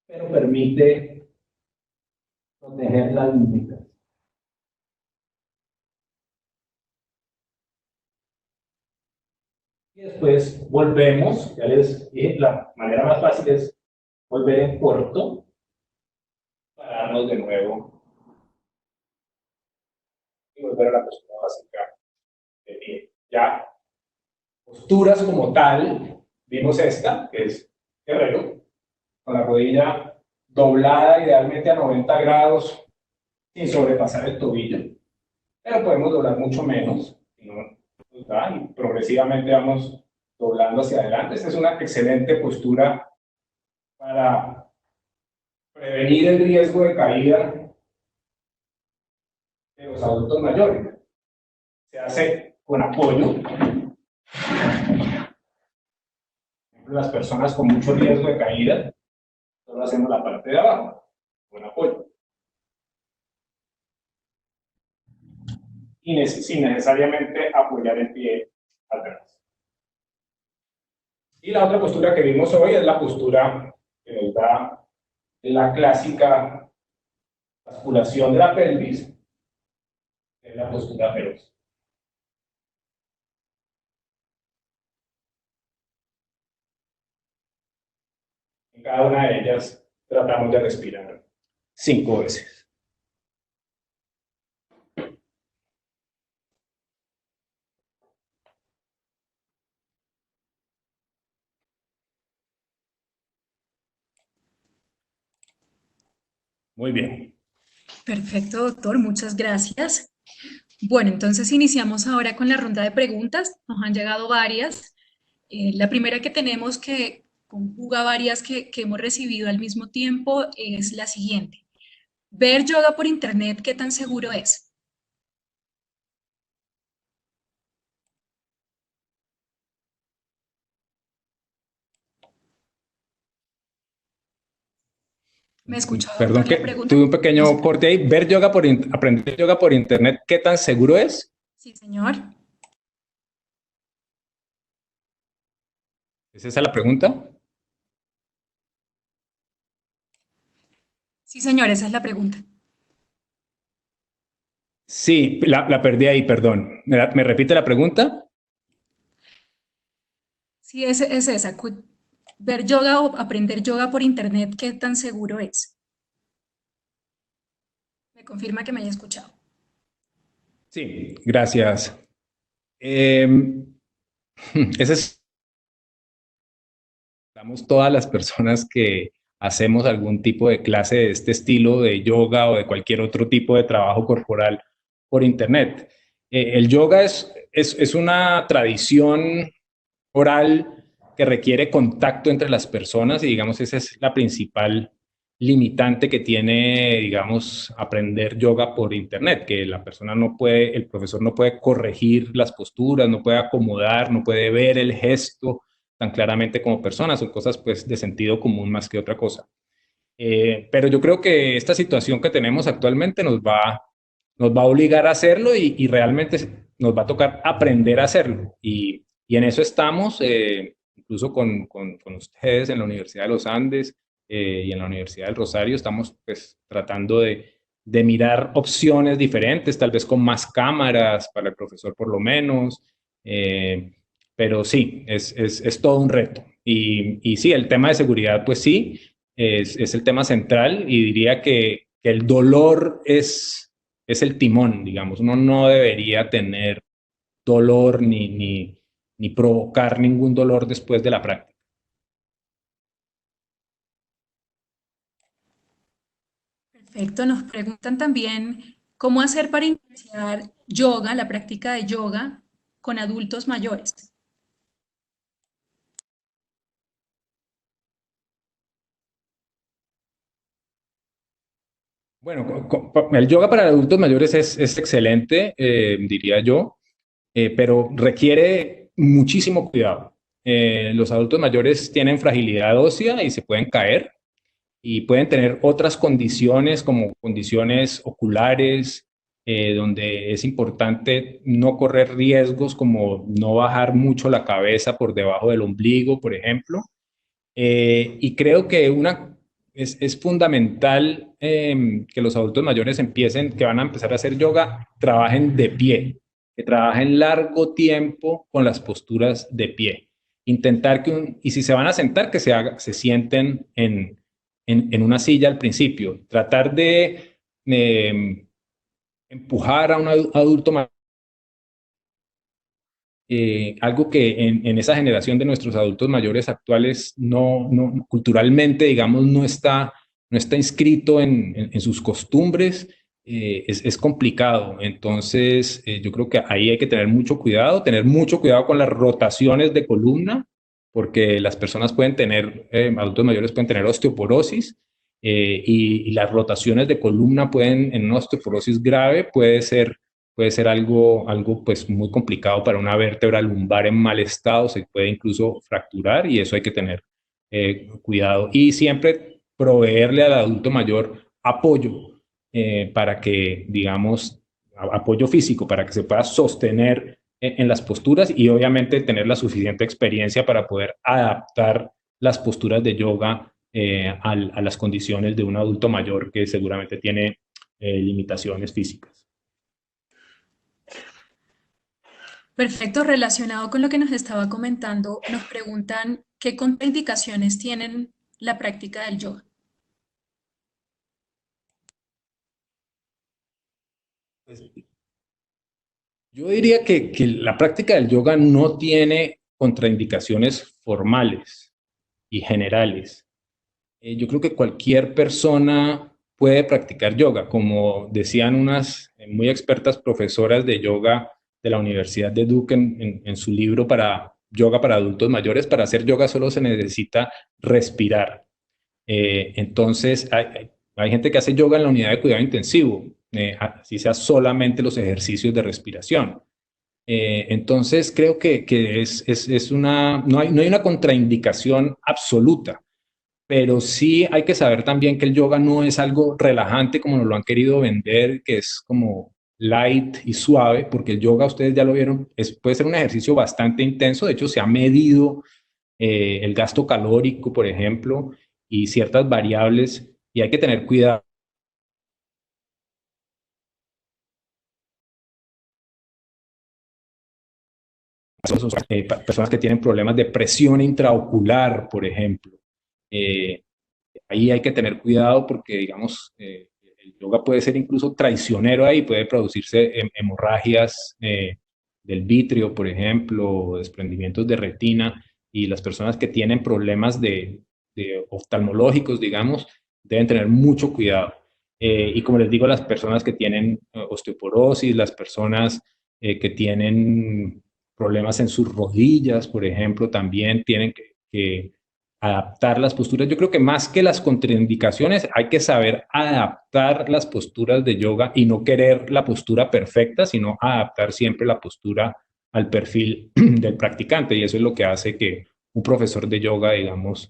pero permite proteger las muñecas. Y después volvemos, ya les dije, la manera más fácil es volver en corto, pararnos de nuevo y volver a la postura básica de pie. Ya, posturas como tal, vimos esta, que es guerrero, con la rodilla doblada idealmente a 90 grados sin sobrepasar el tobillo, pero podemos doblar mucho menos, y progresivamente vamos doblando hacia adelante. Esta es una excelente postura para prevenir el riesgo de caída de los adultos mayores. Se hace con apoyo. Las personas con mucho riesgo de caída, solo hacemos la parte de abajo, con apoyo. Y sin necesariamente apoyar el pie atrás. Y la otra postura que vimos hoy es la postura que nos da la clásica basculación de la pelvis, que es la postura feroz. En cada una de ellas tratamos de respirar 5 veces. Muy bien. Perfecto, doctor, muchas gracias. Bueno, entonces iniciamos ahora con la ronda de preguntas. Nos han llegado varias. La primera que tenemos que conjuga varias que hemos recibido al mismo tiempo es la siguiente. ¿Ver yoga por internet qué tan seguro es? ¿Me escuchó, Perdón doctor, que la pregunta? tuve un pequeño corte ahí. Aprender yoga por internet, ¿qué tan seguro es? Sí, señor. ¿Es esa la pregunta? Sí, señor, esa es la pregunta. Sí, la perdí ahí, perdón. ¿Me repite la pregunta? Sí, es esa. Ver yoga o aprender yoga por internet, ¿qué tan seguro es? Me confirma que me haya escuchado. Sí, gracias. Ese es, estamos todas las personas que hacemos algún tipo de clase de este estilo de yoga o de cualquier otro tipo de trabajo corporal por internet. El yoga es una tradición oral que requiere contacto entre las personas y digamos esa es la principal limitante que tiene, digamos, aprender yoga por internet, que la persona no puede, el profesor no puede corregir las posturas, no puede acomodar, no puede ver el gesto tan claramente como persona, son cosas pues de sentido común más que otra cosa. Pero yo creo que esta situación que tenemos actualmente nos va a obligar a hacerlo y realmente nos va a tocar aprender a hacerlo. Y en eso estamos, incluso con ustedes en la Universidad de los Andes y en la Universidad del Rosario, estamos pues tratando de mirar opciones diferentes, tal vez con más cámaras para el profesor por lo menos. Pero sí, es todo un reto. Y sí, el tema de seguridad, pues sí, es el tema central y diría que el dolor es el timón, digamos. Uno no debería tener dolor ni ni provocar ningún dolor después de la práctica. Perfecto, nos preguntan también cómo hacer para iniciar yoga, la práctica de yoga, con adultos mayores. Bueno, el yoga para adultos mayores es excelente, diría yo, pero requiere muchísimo cuidado. Los adultos mayores tienen fragilidad ósea y se pueden caer y pueden tener otras condiciones como condiciones oculares, donde es importante no correr riesgos como no bajar mucho la cabeza por debajo del ombligo, por ejemplo. Y creo que es fundamental que los adultos mayores que van a empezar a hacer yoga, trabajen de pie, que trabajen largo tiempo con las posturas de pie. Intentar y si se van a sentar, que se sienten en una silla al principio. Tratar de empujar a un adulto mayor, algo que en esa generación de nuestros adultos mayores actuales culturalmente, digamos, no está inscrito en sus costumbres, es complicado. Entonces, yo creo que ahí hay que tener mucho cuidado con las rotaciones de columna, porque las personas adultos mayores pueden tener osteoporosis, y las rotaciones de columna en una osteoporosis grave puede ser algo pues muy complicado para una vértebra lumbar en mal estado, se puede incluso fracturar y eso hay que tener cuidado. Y siempre proveerle al adulto mayor apoyo para que, digamos, apoyo físico, para que se pueda sostener en las posturas y obviamente tener la suficiente experiencia para poder adaptar las posturas de yoga a las condiciones de un adulto mayor que seguramente tiene limitaciones físicas. Perfecto, relacionado con lo que nos estaba comentando, nos preguntan qué contraindicaciones tienen la práctica del yoga. Pues, yo diría que la práctica del yoga no tiene contraindicaciones formales y generales. Yo creo que cualquier persona puede practicar yoga, como decían unas muy expertas profesoras de yoga de la Universidad de Duke en su libro para yoga para adultos mayores. Para hacer yoga solo se necesita respirar. Entonces, hay gente que hace yoga en la unidad de cuidado intensivo, así sea solamente los ejercicios de respiración. Entonces, creo que no hay una contraindicación absoluta, pero sí hay que saber también que el yoga no es algo relajante como nos lo han querido vender, que es como light y suave, porque el yoga, ustedes ya lo vieron, puede ser un ejercicio bastante intenso. De hecho, se ha medido el gasto calórico, por ejemplo, y ciertas variables, y hay que tener cuidado. Personas que tienen problemas de presión intraocular, por ejemplo. Eh, Ahí hay que tener cuidado porque, digamos, el yoga puede ser incluso traicionero ahí, puede producirse hemorragias del vitrio, por ejemplo, desprendimientos de retina, y las personas que tienen problemas de oftalmológicos, digamos, deben tener mucho cuidado. Y como les digo, las personas que tienen osteoporosis, las personas que tienen problemas en sus rodillas, por ejemplo, también tienen que adaptar las posturas. Yo creo que más que las contraindicaciones, hay que saber adaptar las posturas de yoga y no querer la postura perfecta, sino adaptar siempre la postura al perfil del practicante. Y eso es lo que hace que un profesor de yoga, digamos,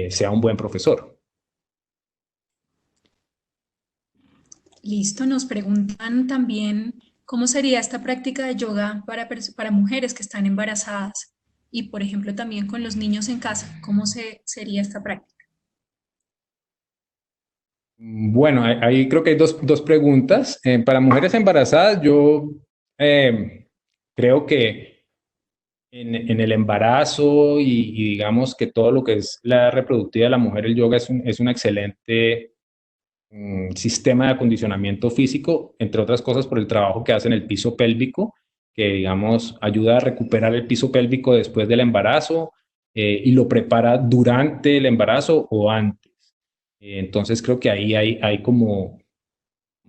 sea un buen profesor. Listo, nos preguntan también cómo sería esta práctica de yoga para mujeres que están embarazadas y, por ejemplo, también con los niños en casa. Sería esta práctica? Bueno, ahí creo que hay dos preguntas. Para mujeres embarazadas, yo creo que en el embarazo y digamos que todo lo que es la reproductiva de la mujer, el yoga es un excelente sistema de acondicionamiento físico, entre otras cosas por el trabajo que hace en el piso pélvico, que digamos, ayuda a recuperar el piso pélvico después del embarazo y lo prepara durante el embarazo o antes. Entonces creo que ahí hay como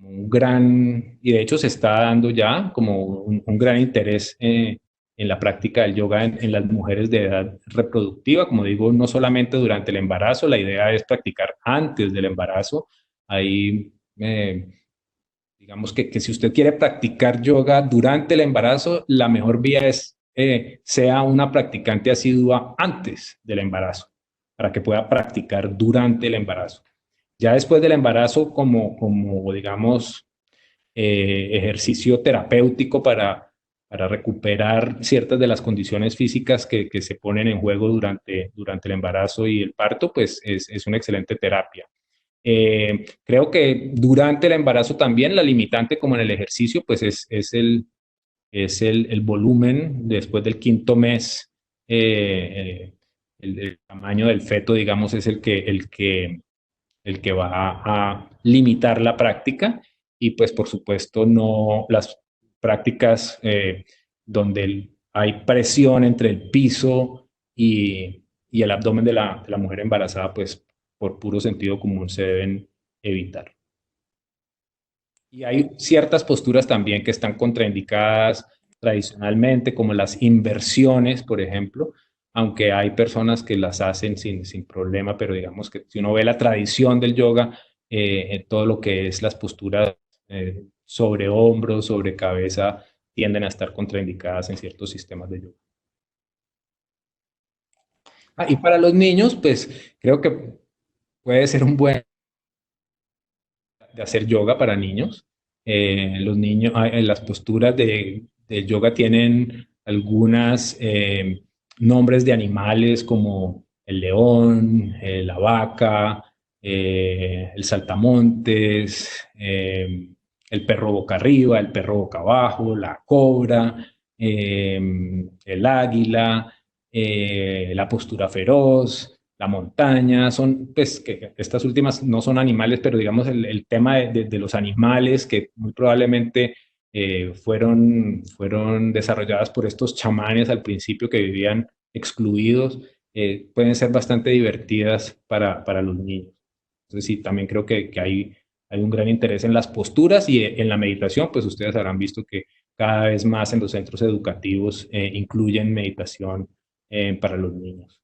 un gran, y de hecho se está dando ya como un gran interés en la práctica del yoga en las mujeres de edad reproductiva. Como digo, no solamente durante el embarazo, la idea es practicar antes del embarazo. Ahí, digamos que si usted quiere practicar yoga durante el embarazo, la mejor vía es sea una practicante asidua antes del embarazo, para que pueda practicar durante el embarazo. Ya después del embarazo, como digamos, ejercicio terapéutico para recuperar ciertas de las condiciones físicas que se ponen en juego durante el embarazo y el parto, pues es una excelente terapia. Creo que durante el embarazo también la limitante, como en el ejercicio, pues es el volumen después del quinto mes. El tamaño del feto, digamos, es el que va a limitar la práctica y pues por supuesto no las prácticas donde hay presión entre el piso y el abdomen de la mujer embarazada, pues por puro sentido común se deben evitar. Y hay ciertas posturas también que están contraindicadas tradicionalmente, como las inversiones, por ejemplo, aunque hay personas que las hacen sin problema, pero digamos que si uno ve la tradición del yoga, en todo lo que es las posturas sobre hombros, sobre cabeza, tienden a estar contraindicadas en ciertos sistemas de yoga. Y para los niños, pues creo que puede ser un buen de hacer yoga para niños. Los niños, las posturas de yoga tienen algunas nombres de animales como el león, la vaca, el saltamontes, el perro boca arriba, el perro boca abajo, la cobra, el águila, la postura feroz, la montaña, son, pues, que estas últimas no son animales, pero digamos el tema de los animales que muy probablemente fueron desarrolladas por estos chamanes al principio que vivían excluidos, pueden ser bastante divertidas para los niños. Entonces sí, también creo que hay un gran interés en las posturas y en la meditación, pues ustedes habrán visto que cada vez más en los centros educativos incluyen meditación para los niños.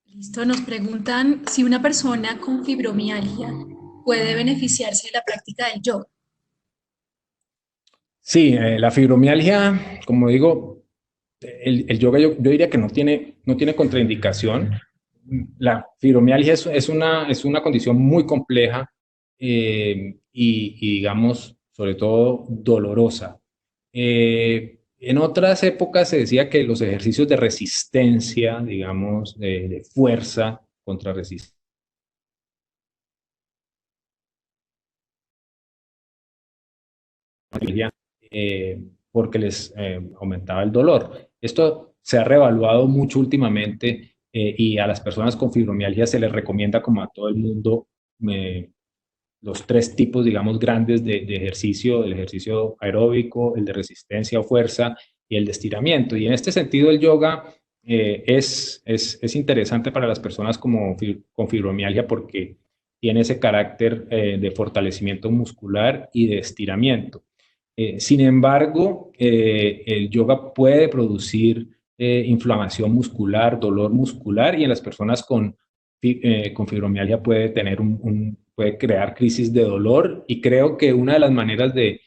Listo, nos preguntan si una persona con fibromialgia puede beneficiarse de la práctica del yoga. Sí, la fibromialgia, como digo, el yoga yo diría que no tiene contraindicación. La fibromialgia es una condición muy compleja y, digamos, sobre todo dolorosa. En otras épocas se decía que los ejercicios de resistencia, digamos, de fuerza contra resistencia, porque les aumentaba el dolor. Esto se ha reevaluado mucho últimamente y a las personas con fibromialgia se les recomienda, como a todo el mundo, eh, los tres tipos, digamos, grandes de ejercicio: el ejercicio aeróbico, el de resistencia o fuerza y el de estiramiento. Y en este sentido el yoga es interesante para las personas con fibromialgia porque tiene ese carácter de fortalecimiento muscular y de estiramiento. Sin embargo, el yoga puede producir inflamación muscular, dolor muscular, y en las personas con fibromialgia puede crear crisis de dolor, y creo que una de las maneras de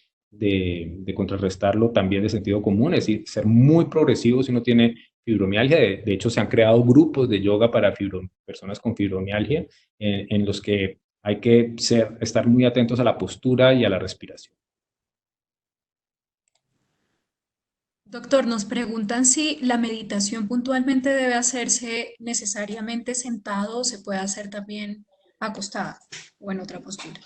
contrarrestarlo también de sentido común es ser muy progresivo si uno tiene fibromialgia. De hecho, se han creado grupos de yoga para personas con fibromialgia en los que hay que estar muy atentos a la postura y a la respiración. Doctor, nos preguntan si la meditación puntualmente debe hacerse necesariamente sentado o se puede hacer también acostada o en otra postura.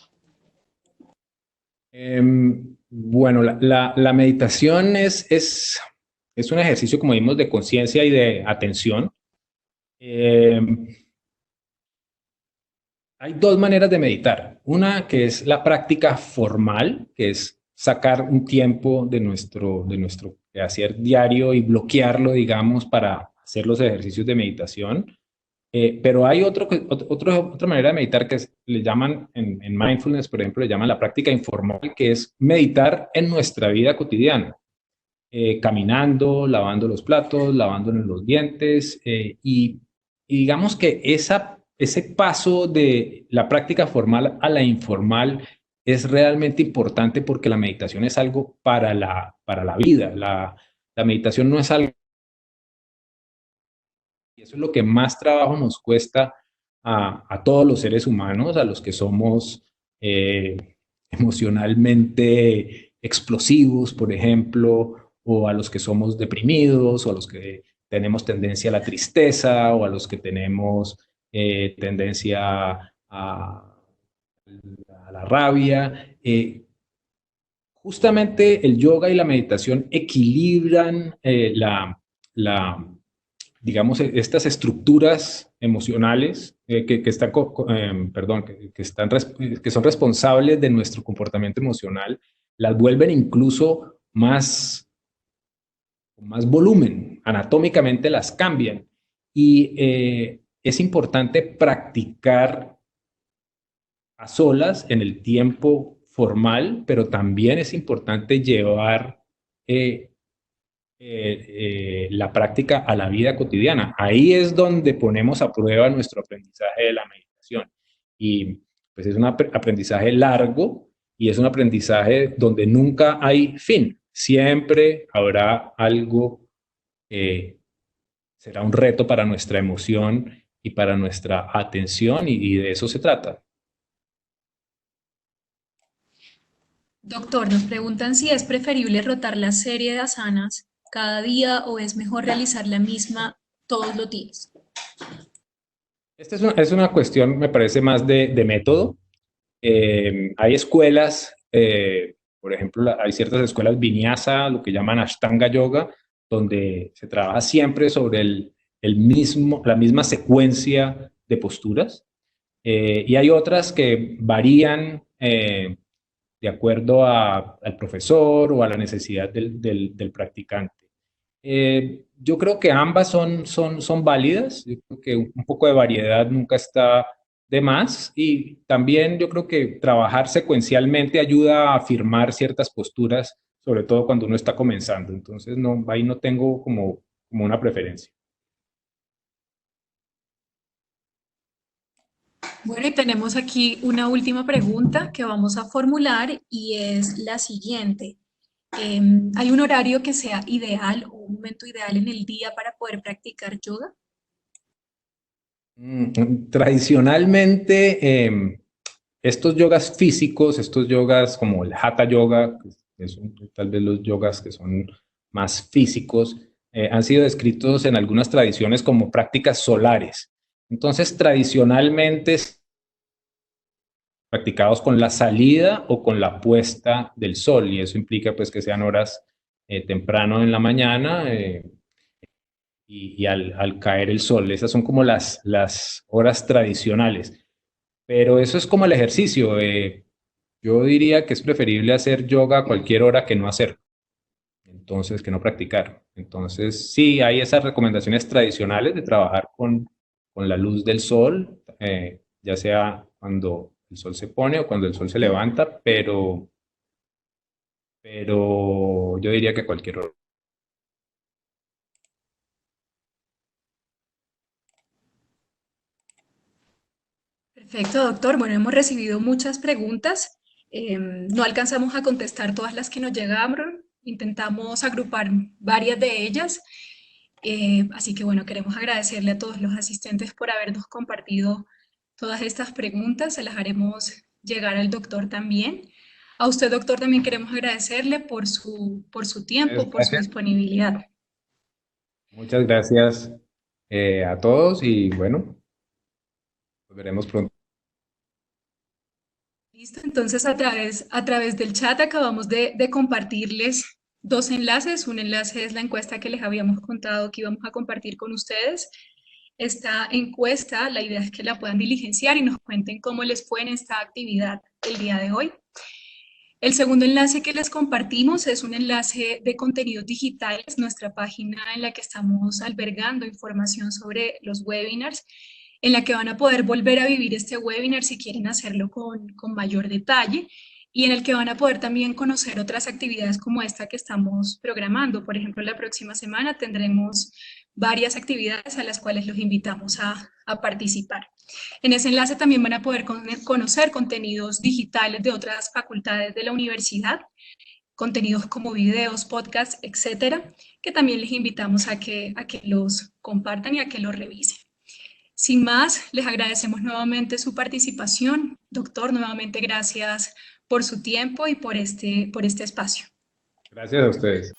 Bueno, la meditación es un ejercicio, como vimos, de conciencia y de atención. Em, Hay dos maneras de meditar. Una que es la práctica formal, que es sacar un tiempo de nuestro hacer diario y bloquearlo, digamos, para hacer los ejercicios de meditación. Pero hay otra manera de meditar le llaman en mindfulness, por ejemplo, le llaman la práctica informal, que es meditar en nuestra vida cotidiana, caminando, lavando los platos, lavándonos los dientes, y digamos que ese paso de la práctica formal a la informal es realmente importante porque la meditación es algo para la vida. La meditación no es algo, y eso es lo que más trabajo nos cuesta a todos los seres humanos, a los que somos emocionalmente explosivos, por ejemplo, o a los que somos deprimidos, o a los que tenemos tendencia a la tristeza, o a los que tenemos tendencia a la rabia. Justamente el yoga y la meditación equilibran la digamos, estas estructuras emocionales que están, perdón, que son responsables de nuestro comportamiento emocional, las vuelven incluso más volumen, anatómicamente las cambian. Y es importante practicar a solas en el tiempo formal, pero también es importante llevar eh, la práctica a la vida cotidiana. Ahí es donde ponemos a prueba nuestro aprendizaje de la meditación. Y pues es un aprendizaje largo y es un aprendizaje donde nunca hay fin. Siempre habrá algo, será un reto para nuestra emoción y para nuestra atención y de eso se trata. Doctor, nos preguntan si es preferible rotar la serie de asanas cada día o es mejor realizar la misma todos los días. Esta es una cuestión, me parece, más de método. Hay escuelas, por ejemplo, hay ciertas escuelas vinyasa, lo que llaman Ashtanga Yoga, donde se trabaja siempre sobre la misma secuencia de posturas. Y hay otras que varían de acuerdo al profesor o a la necesidad del practicante. Yo creo que ambas son válidas. Yo creo que un poco de variedad nunca está de más. Y también yo creo que trabajar secuencialmente ayuda a afirmar ciertas posturas, sobre todo cuando uno está comenzando. Entonces, no, ahí no tengo como una preferencia. Bueno, y tenemos aquí una última pregunta que vamos a formular y es la siguiente. ¿Hay un horario que sea ideal o un momento ideal en el día para poder practicar yoga? Tradicionalmente, estos yogas físicos, estos yogas como el Hatha Yoga, que son tal vez los yogas que son más físicos, han sido descritos en algunas tradiciones como prácticas solares. Entonces, tradicionalmente practicados con la salida o con la puesta del sol, y eso implica pues que sean horas temprano en la mañana y al caer el sol. Esas son como las horas tradicionales. Pero eso es como el ejercicio. Yo diría que es preferible hacer yoga a cualquier hora que no hacer, entonces que no practicar. Entonces, sí, hay esas recomendaciones tradicionales de trabajar con la luz del sol, ya sea cuando el sol se pone o cuando el sol se levanta, pero yo diría que a cualquier hora. Perfecto, doctor. Bueno, hemos recibido muchas preguntas. No alcanzamos a contestar todas las que nos llegaron. Intentamos agrupar varias de ellas. Así que bueno, queremos agradecerle a todos los asistentes por habernos compartido todas estas preguntas. Se las haremos llegar al doctor también. A usted, doctor, también queremos agradecerle por su tiempo, por su Gracias. disponibilidad. Muchas gracias a todos y bueno, nos veremos pronto. Listo, entonces a través del chat acabamos de compartirles dos enlaces. Un enlace es la encuesta que les habíamos contado que íbamos a compartir con ustedes. esta encuesta. La idea es que la puedan diligenciar y nos cuenten cómo les fue en esta actividad el día de hoy. El segundo enlace que les compartimos es un enlace de contenidos digitales, nuestra página en la que estamos albergando información sobre los webinars, en la que van a poder volver a vivir este webinar si quieren hacerlo con mayor detalle, y en el que van a poder también conocer otras actividades como esta que estamos programando. Por ejemplo, la próxima semana tendremos varias actividades a las cuales los invitamos a participar. En ese enlace también van a poder conocer contenidos digitales de otras facultades de la universidad, contenidos como videos, podcasts, etcétera, que también les invitamos a que los compartan y a que los revisen. Sin más, les agradecemos nuevamente su participación. Doctor, nuevamente gracias por su tiempo y por este espacio. Gracias a ustedes.